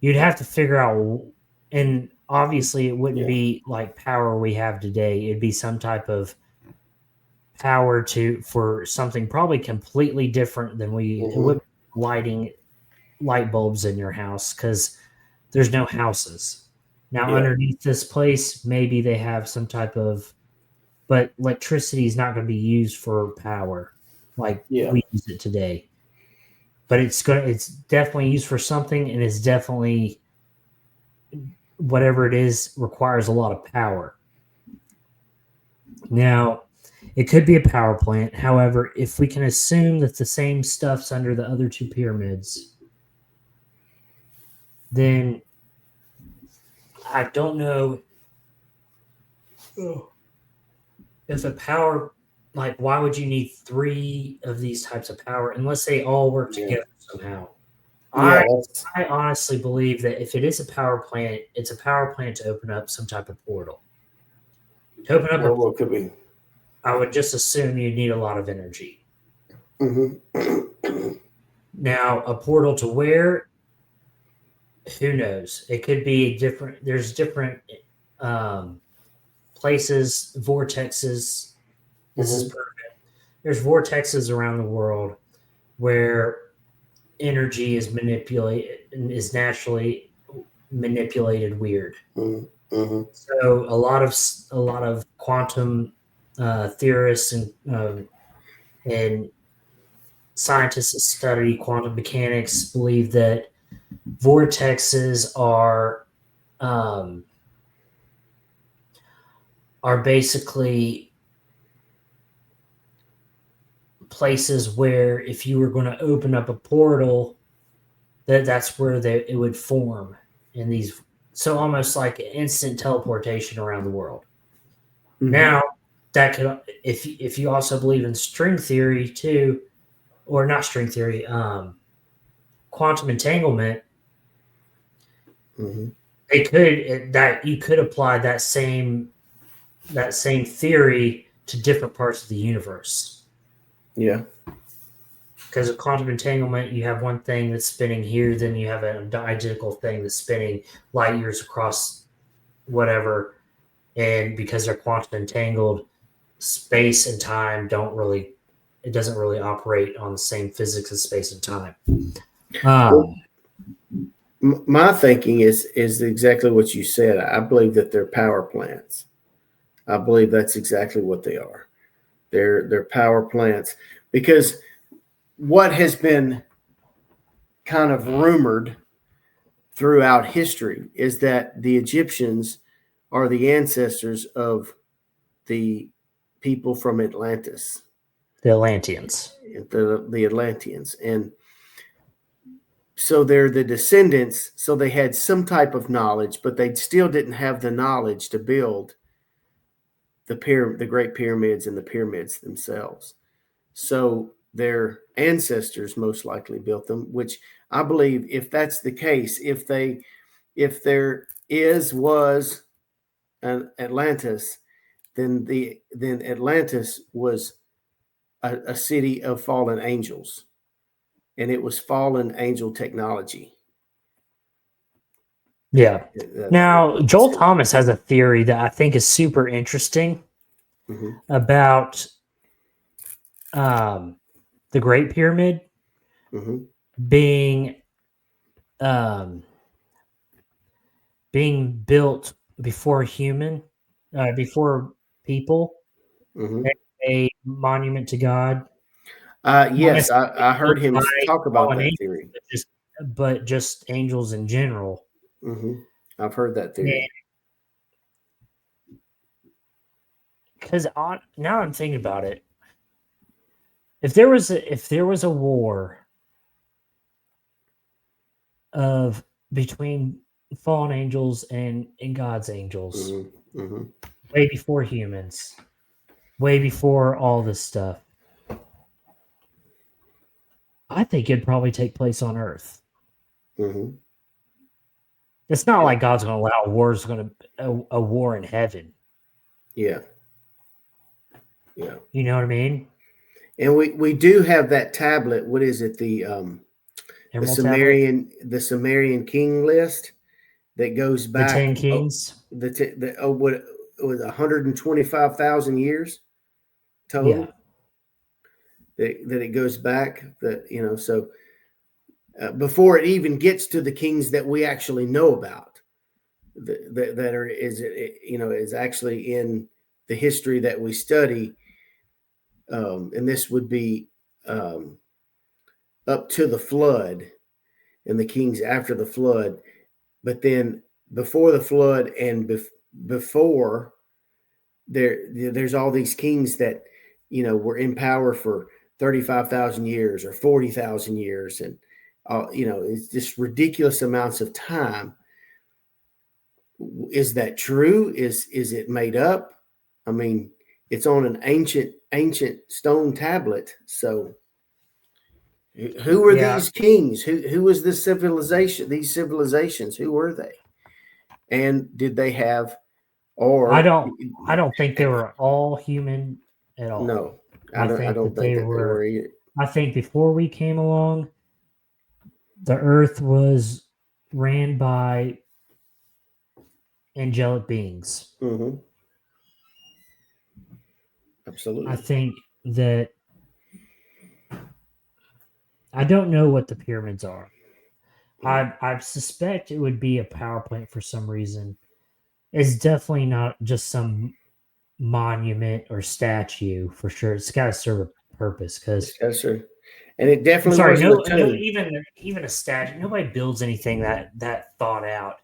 You'd have to figure out, and obviously it wouldn't be like power we have today. It'd be some type of power for something probably completely different than it would be lighting light bulbs in your house, because there's no houses. Now underneath this place, maybe they have some type of, but electricity is not going to be used for power like we use it today. But it's definitely used for something, and it's definitely, whatever it is, requires a lot of power. Now, it could be a power plant. However, if we can assume that the same stuff's under the other two pyramids, then I don't know if a power, like, why would you need 3 of these types of power unless they all work together somehow? I honestly believe that if it is a power plant, it's a power plant to open up some type of portal. To open up What could be? I would just assume you need a lot of energy. Now, a portal to where? Who knows? It could be different. There's different places, vortexes. This is perfect. There's vortexes around the world where energy is naturally manipulated weird. So a lot of quantum theorists and scientists that study quantum mechanics believe that vortexes are basically places where if you were going to open up a portal, that's where it would form in these. So almost like instant teleportation around the world. Now, that could, if you also believe in string theory too, or not string theory, quantum entanglement, you could apply that same theory to different parts of the universe. Yeah. Because of quantum entanglement, you have one thing that's spinning here, then you have an identical thing that's spinning light years across whatever, and because they're quantum entangled, space and time doesn't really operate on the same physics as space and time. My thinking is exactly what you said. I believe that they're power plants. I believe that's exactly what they are. They're power plants, because what has been kind of rumored throughout history is that the Egyptians are the ancestors of the people from Atlantis, The Atlanteans. the Atlanteans. And so they're the descendants. So they had some type of knowledge, but they still didn't have the knowledge to build the Great Pyramids and the pyramids themselves. So their ancestors most likely built them, which I believe, if that's the case, if there was an Atlantis, then Atlantis was a city of fallen angels, and it was fallen angel technology. Yeah. Now, Joel So, Thomas has a theory that I think is super interesting about the Great Pyramid being being built before before people, a monument to God. Yes, I heard him By talk about fallen that angels, theory. but just angels in general. I've heard that theory. Because now I'm thinking about it, if there was a war of between fallen angels and God's angels, way before humans, way before all this stuff, I think it'd probably take place on Earth. It's not like God's going to allow a war in heaven. Yeah. You know what I mean? And we do have that tablet. What is it? The Sumerian king list that goes back. The 10 kings. What it was 125,000 years total. Yeah. That it goes back. So before it even gets to the kings that we actually know about, is actually in the history that we study. And this would be up to the flood and the kings after the flood. But then before the flood and before there's all these kings that, were in power for 35,000 years or 40,000 years. And, it's just ridiculous amounts of time. Is that true? Is it made up? I mean, it's on an ancient stone tablet. So who were these kings? Who was this civilization? These civilizations, who were they? And did they have, I don't think they were all human at all. No, I don't think that they were either. I think before we came along, the earth was ran by angelic beings. Absolutely. I think that I don't know what the pyramids are. I suspect it would be a power plant for some reason. It's definitely not just some monument or statue for sure. It's got to serve a purpose because. Yes, sir. And it definitely no, even a statue. Nobody builds anything that thought out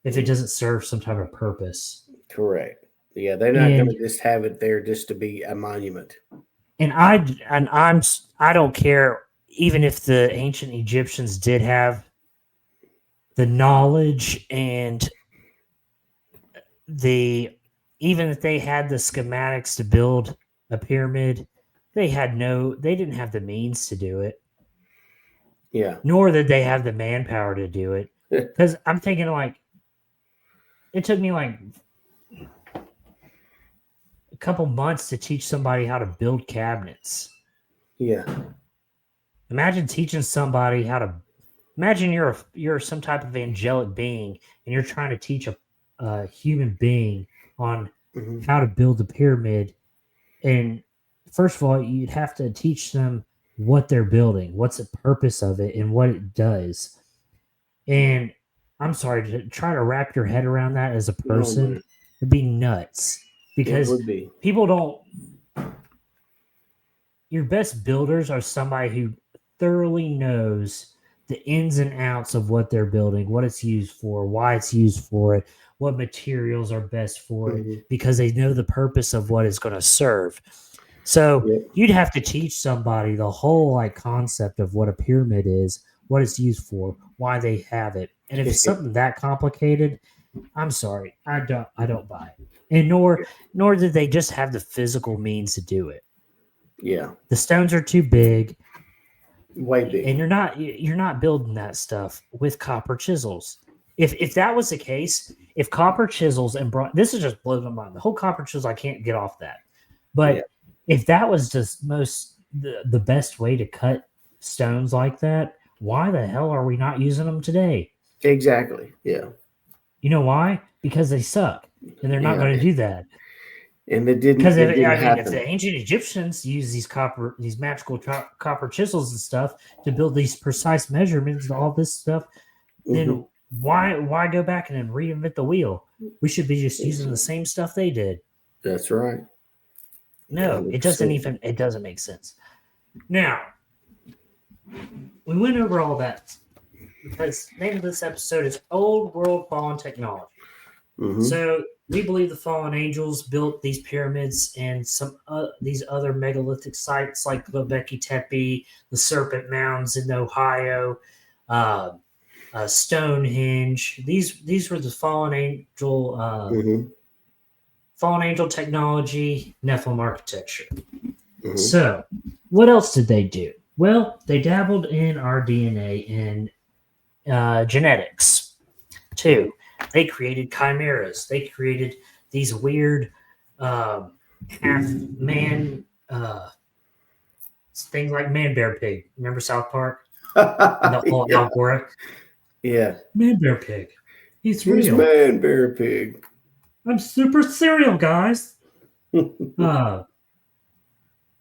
if it doesn't serve some type of purpose. Correct. Yeah, they're not going to just have it there just to be a monument. And I don't care even if the ancient Egyptians did have the knowledge and even if they had the schematics to build a pyramid, they didn't have the means to do it. Yeah. Nor did they have the manpower to do it. Because I'm thinking it took me a couple months to teach somebody how to build cabinets. Yeah. Imagine teaching somebody imagine you're some type of angelic being and you're trying to teach a human being on how to build a pyramid. And first of all, you'd have to teach them what they're building, what's the purpose of it, and what it does. And I'm sorry, to try to wrap your head around that as a person, it'd be nuts. It because would be. people don't. Your best builders are somebody who thoroughly knows the ins and outs of what they're building, what it's used for, why it's used for it, what materials are best for it, Mhm. because they know the purpose of what it's going to serve. So Yep. you'd have to teach somebody the whole like concept of what a pyramid is, what it's used for, why they have it. And if it's something that complicated, I'm sorry, I don't buy it. And nor did they just have the physical means to do it. Yeah. The stones are too big, Way and big. you're not building that stuff with copper chisels. If that was the case, if copper chisels and this is just blowing my mind. The whole copper chisel, I can't get off that. Yeah. But if that was just the best way to cut stones like that, why the hell are we not using them today? Exactly. Yeah. You know why? Because they suck, and they're not Yeah. going to do that. And it Because didn't. It didn't if the happen. ancient Egyptians used these magical copper chisels and stuff to build these precise measurements and all this stuff, Hmm. then why go back and then reinvent the wheel? We should be just using the same stuff they did. That's right. No, it doesn't 100%. even it doesn't make sense. Now we went over all that because the name of this episode is Old World Fallen Technology. Hmm. So we believe the fallen angels built these pyramids and some these other megalithic sites like Göbekli Tepe, the Serpent Mounds in Ohio, uh, Stonehenge. These were the Hmm. fallen angel technology, Nephilim architecture. Hmm. So, what else did they do? Well, they dabbled in our DNA and genetics too. They created chimeras. They created these weird half man things like man bear pig. Remember South Park and the whole Yeah. Al Gore Yeah. man bear pig. He's Here's real. Man Bear Pig. I'm super serial, guys. Uh,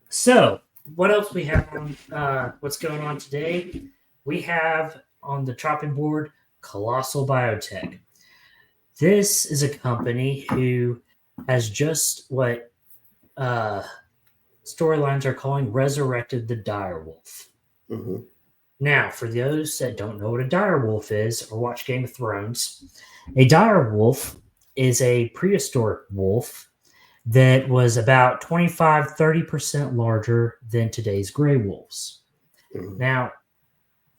so what else we have on? What's going on today? We have on the chopping board Colossal Biotech. This is a company who has just what uh, storylines are calling resurrected the direwolf. Hmm. Now, for those that don't know what a direwolf is or watch Game of Thrones, a direwolf is a prehistoric wolf that was about 25-30% larger than today's gray wolves. Hmm. Now,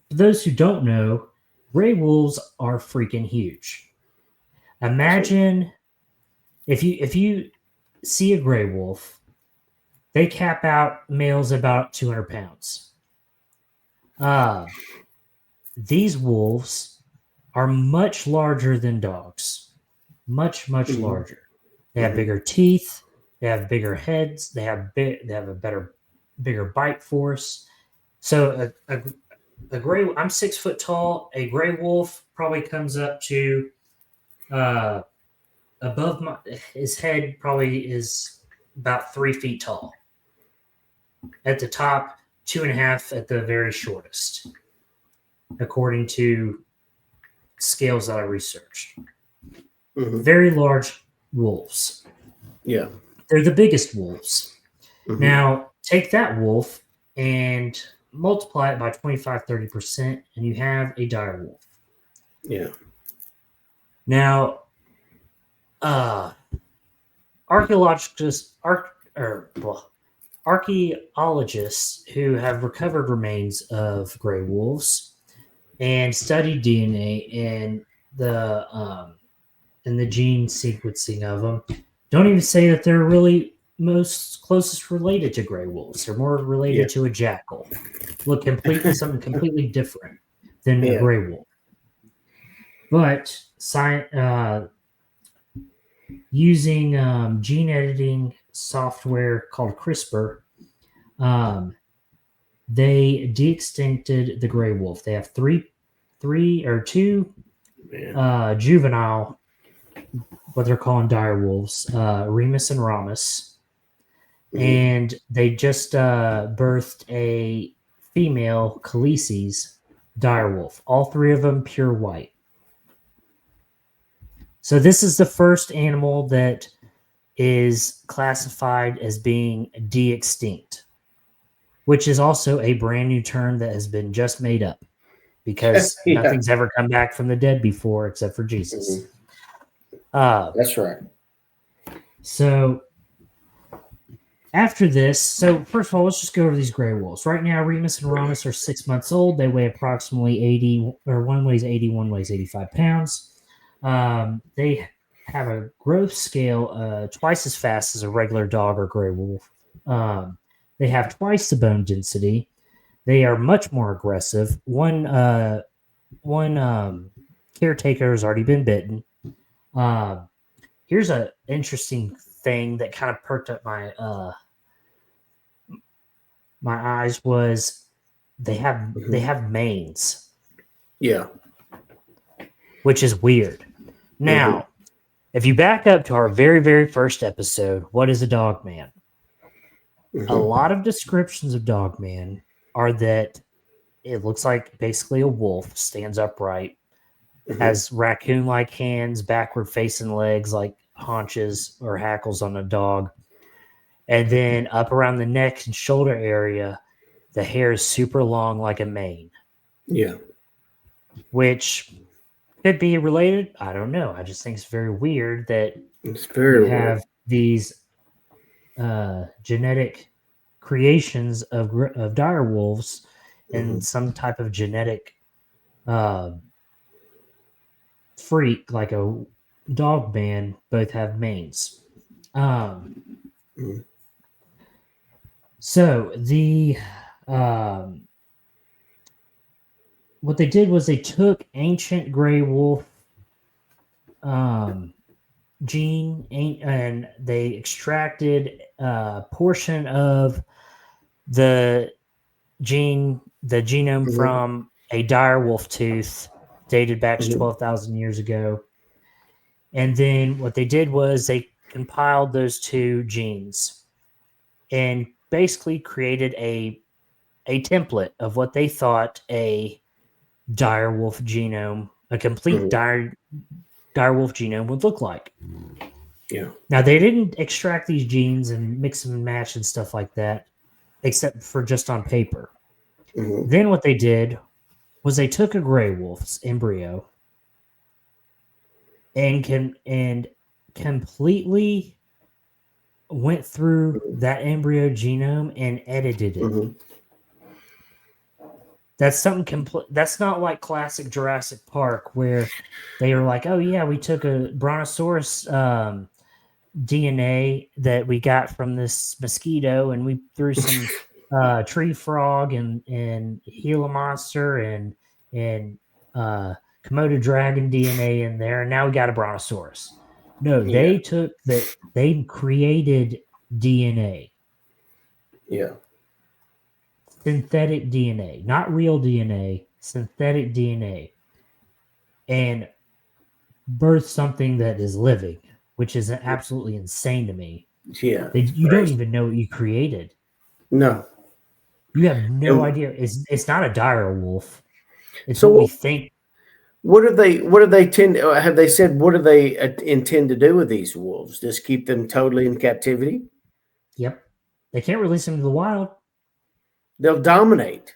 for those who don't know, gray wolves are freaking huge. Imagine if you see a gray wolf, they cap out males about 200 pounds. Uh, these wolves are much larger than dogs, much Hmm. larger. They have Hmm. bigger teeth. They have bigger heads. They have a bigger bite force. So a gray. I'm 6 foot tall. A gray wolf probably comes up to uh, above his head. Probably is about 3 feet tall. At the top, 2.5 at the very shortest, according to scales that I researched. Hmm. Very large wolves. Yeah. They're the biggest wolves. Hmm. Now, take that wolf and multiply it by 25-30%, and you have a dire wolf. Yeah. Now, uh, archaeologists, archaeologists who have recovered remains of gray wolves and studied DNA and the gene sequencing of them don't even say that they're really most closest related to gray wolves. They're more Yeah. related to a jackal. Look something completely different than a Yeah. gray wolf. But using gene editing software called CRISPR, um, they de-extincted the gray wolf. They have three or two Yeah. juvenile, what they're calling dire wolves, Remus and Ramus, Hmm. and they just birthed a female Khaleesi's direwolf. All three of them pure white. So this is the first animal that is classified as being de-extinct, which is also a brand new term that has been just made up because Yeah. nothing's ever come back from the dead before except for Jesus. That's right. So after this, so first of all, let's just go over these gray wolves. Right now, Remus and Ramus are 6 months old. They weigh approximately 80, or one weighs 80, one weighs 85 pounds. They have a growth scale twice as fast as a regular dog or gray wolf. They have twice the bone density. They are much more aggressive. One caretaker has already been bitten. Here's an interesting thing that kind of perked up my eyes was they have manes. Yeah. Which is weird. Now, if you back up to our very, very first episode, what is a dog man? A lot of descriptions of dog man are that it looks like basically a wolf, stands upright, has raccoon-like hands, backward facing legs like haunches or hackles on a dog. And then up around the neck and shoulder area, the hair is super long like a mane. Yeah. Which could be related. I don't know. I just think it's very weird that It's very you weird. have these genetic creations of dire wolves and some type of genetic freak like a dog man both have manes. So the what they did was they took ancient gray wolf gene and they extracted a portion of the genome from a dire wolf tooth dated back to 12,000 years ago. And then what they did was they compiled those two genes and basically created a template of what they thought a dire wolf genome, a complete dire wolf genome would look like. Yeah. Now, they didn't extract these genes and mix them and match and stuff like that, except for just on paper. Then what they did was they took a gray wolf's embryo and completely went through that embryo genome and edited it. That's something that's not like classic Jurassic Park where they are like, oh yeah, we took a brontosaurus DNA that we got from this mosquito and we threw some tree frog and Gila monster and Komodo dragon DNA in there, and now we got a brontosaurus. No, they took that. They created DNA. Yeah. Synthetic DNA, not real DNA, synthetic DNA, and birth something that is living, which is absolutely insane to me. Yeah. You don't even know what you created. No. You have no idea. It's not a dire wolf. It's So what we think. What do they tend? Have they said what do they intend to do with these wolves? Just keep them totally in captivity? Yep, they can't release them to the wild. They'll dominate.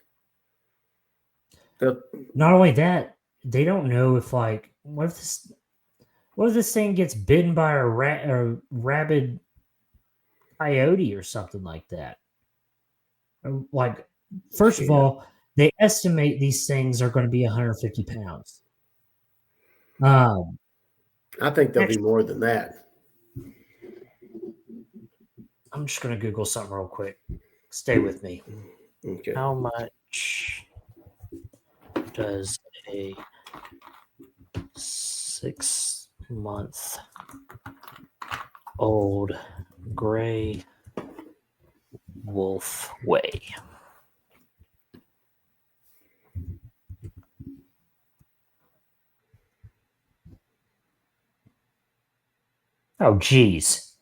Not only that, they don't know if like what if this thing gets bitten by a rabid coyote or something like that. Like, first of all, they estimate these things are going to be 150 pounds. I think they'll be more than that. I'm just going to Google something real quick. Stay with me. Okay. How much does a 6-month-old gray wolf weigh? Oh, geez.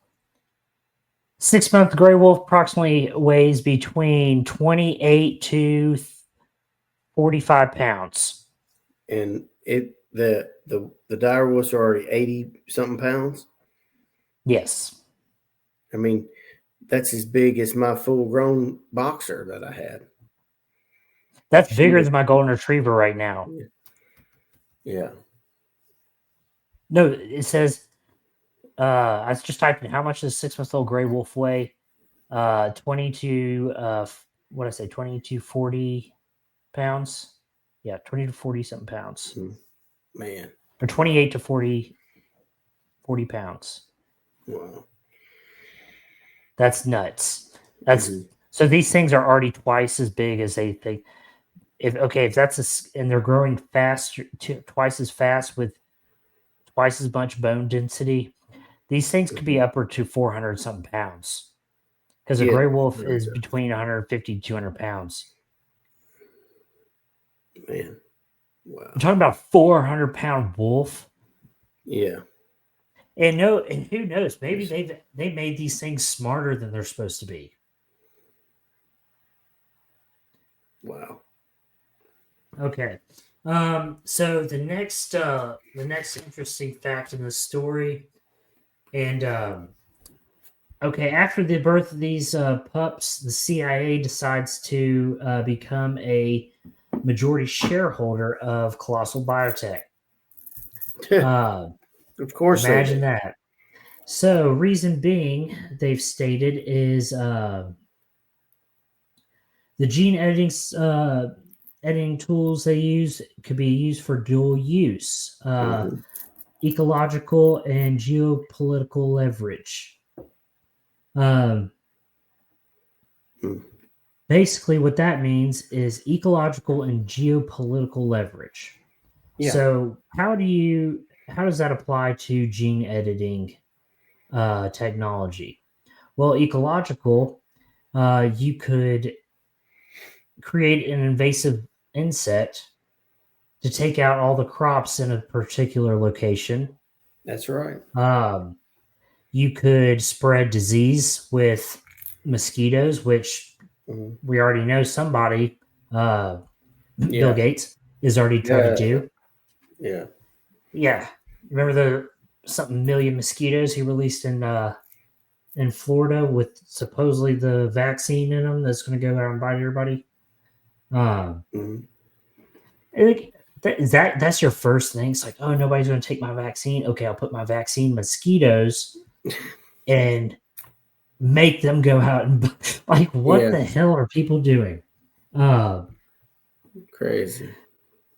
6-month gray wolf approximately weighs between 28 to 45 pounds. And the dire wolves are already 80 something pounds. Yes. I mean, that's as big as my full-grown boxer that I had. That's She bigger was, than my golden retriever right now. yeah. No, it says I was just typing how much does 6-month-old gray wolf weigh? 20 to what I say, 20 to 40 pounds. Yeah, 20 to 40 something pounds. Man. Or 28 to 40 pounds. Wow. That's nuts. That's so these things are already twice as big as they think. If that's and they're growing faster, twice as fast with twice as much bone density, these things could be upward to 400 something pounds. Because a Yeah. gray wolf is between 150 to 200 pounds. Man. Wow. I'm talking about 400-pound wolf. Yeah. And who knows? Maybe they made these things smarter than they're supposed to be. Wow. Okay. So the next interesting fact in the story, and okay, after the birth of these pups, the CIA decides to become a majority shareholder of Colossal Biotech. Of course they Imagine did. that. So, reason being, they've stated is the gene editing tools they use could be used for dual use, ecological and geopolitical leverage. Basically, what that means is ecological and geopolitical leverage. Yeah. So, how does that apply to gene editing technology? Well, ecological, you could create an invasive insect to take out all the crops in a particular location. That's right. You could spread disease with mosquitoes, which we already know somebody, Bill Gates, is already trying to do. Yeah. Yeah. Remember the something million mosquitoes he released in Florida with supposedly the vaccine in them that's going to go out and bite everybody? Like that's your first thing. It's like, oh, nobody's going to take my vaccine. Okay, I'll put my vaccine mosquitoes and make them go out and like, what the hell are people doing? Crazy.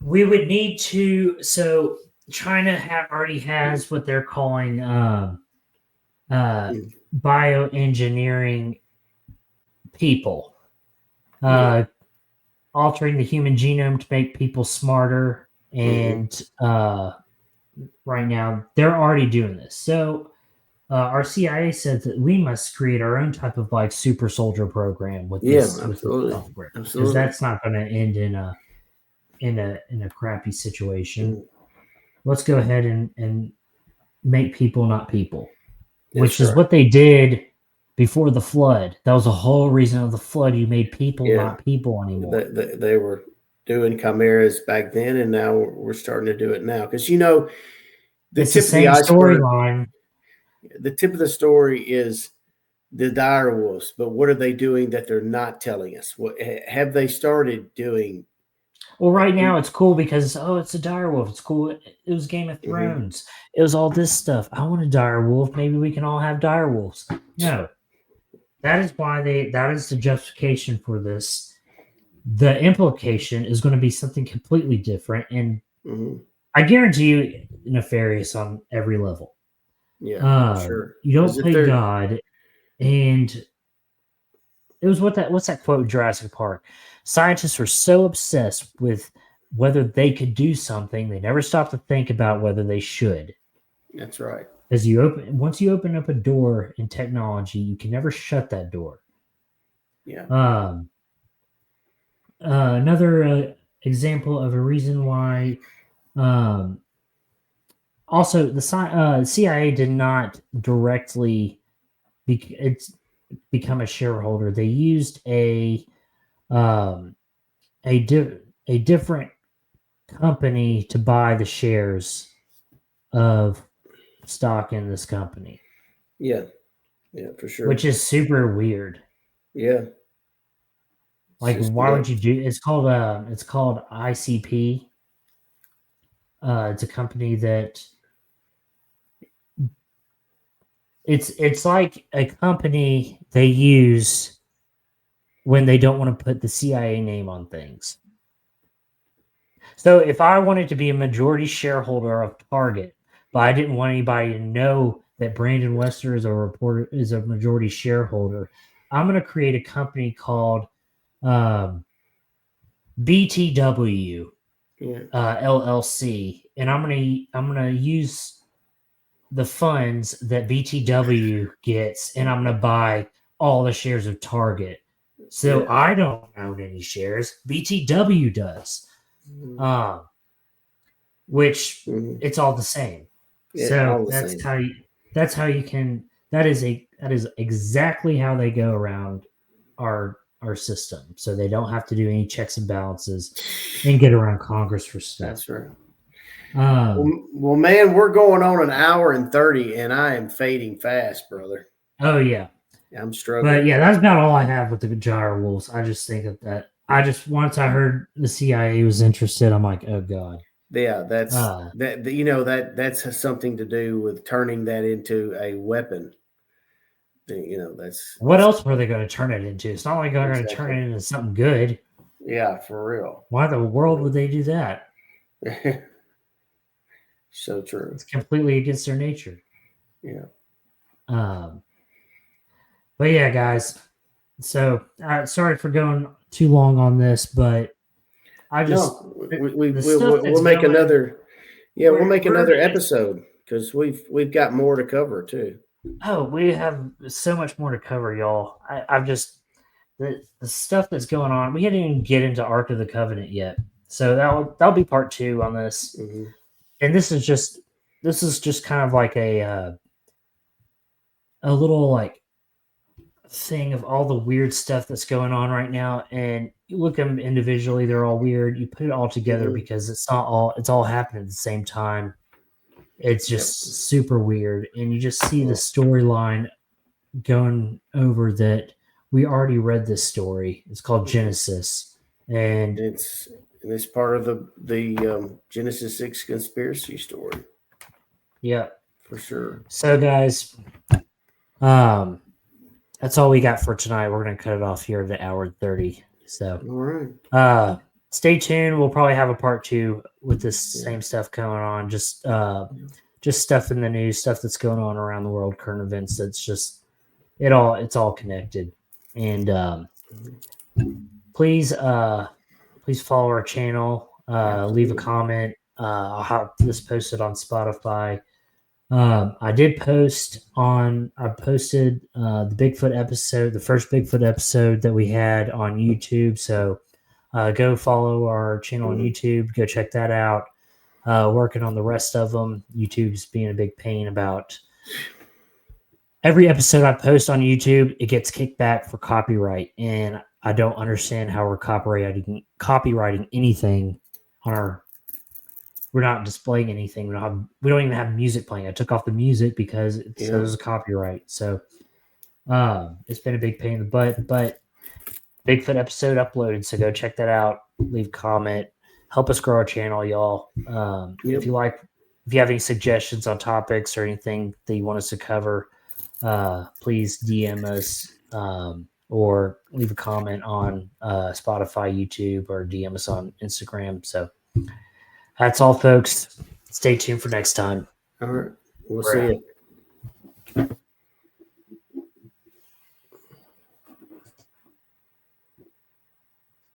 We would need to. So China already has what they're calling bioengineering people. Altering the human genome to make people smarter. And right now, they're already doing this. So our CIA said that we must create our own type of like super soldier program with this software, because that's not going to end in a crappy situation. Let's go ahead and make people not people, which is what they did before the flood. That was the whole reason of the flood. You made people not people anymore. They were doing chimeras back then, and now we're starting to do it now. Because the it's tip the same of the iceberg storyline. The tip of the story is the dire wolves, but what are they doing that they're not telling us? What have they started doing? Well, right now it's cool because it's a dire wolf. It's cool. It was Game of Thrones. It was all this stuff. I want a dire wolf. Maybe we can all have dire wolves. No, that is why that is the justification for this. The implication is going to be something completely different, and I guarantee you, nefarious on every level. Yeah, sure. You don't play God, and it was what's that quote in Jurassic Park? Scientists were so obsessed with whether they could do something, they never stopped to think about whether they should. That's right. As once you open up a door in technology, you can never shut that door. Yeah. Another example of a reason why. Also, the CIA did not directly become a shareholder. They used a different company to buy the shares of stock in this company. Yeah. Yeah, for sure. which is super weird. Yeah. Like, why would you do? It's called ICP. It's a company that it's like a company they use when they don't want to put the CIA name on things. So if I wanted to be a majority shareholder of Target, but I didn't want anybody to know that Brandon Wester is a majority shareholder, I'm going to create a company called um, BTW LLC, and I'm gonna use the funds that BTW gets, and I'm gonna buy all the shares of Target. So I don't own any shares. BTW does. Which it's all the same. So that's how you can that is exactly how they go around our system. So they don't have to do any checks and balances and get around Congress for stuff. That's right. Well, man, we're going on an hour and 30, and I am fading fast, brother. Oh yeah. I'm struggling. But yeah, that's about all I have with the gyro wolves. I just think that once I heard the CIA was interested, I'm like, oh god. Yeah, that's that's something to do with turning that into a weapon. What else were they going to turn it into? It's not like they're going to turn it into something good. Yeah, for real. Why the world would they do that? So true. It's completely against their nature. Yeah. But yeah, guys. So sorry for going too long on this, but I just we'll make another. Yeah, we'll make another episode because we've got more to cover too. Oh, we have so much more to cover, y'all. I've just the stuff that's going on. We didn't even get into Ark of the Covenant yet, so that'll be part 2 on this. Mm-hmm. And this is just kind of like a little like thing of all the weird stuff that's going on right now. And you look at them individually; they're all weird. You put it all together because it's all happening at the same time. It's just super weird, and you just see the storyline going over that we already read this story. It's called Genesis, and it's part of the Genesis 6 conspiracy story. Yeah, for sure. So, guys, that's all we got for tonight. We're gonna cut it off here at the hour 30. So, all right. Stay tuned. We'll probably have a part 2 with this same stuff going on. Just stuff in the news, stuff that's going on around the world, current events. That's just it's all connected. And please follow our channel. Leave a comment. I'll have this posted on Spotify. I posted the Bigfoot episode, the first Bigfoot episode that we had on YouTube. So go follow our channel on YouTube. Go check that out. Working on the rest of them. YouTube's being a big pain about every episode I post on YouTube. It gets kicked back for copyright, and I don't understand how we're copyrighting anything on our. We're not displaying anything. We don't even have music playing. I took off the music because it says a copyright. So it's been a big pain in the butt, but Bigfoot episode uploaded. So go check that out. Leave a comment. Help us grow our channel, y'all. If you have any suggestions on topics or anything that you want us to cover, please DM us or leave a comment on Spotify, YouTube, or DM us on Instagram. So that's all, folks. Stay tuned for next time. All right. We'll see you.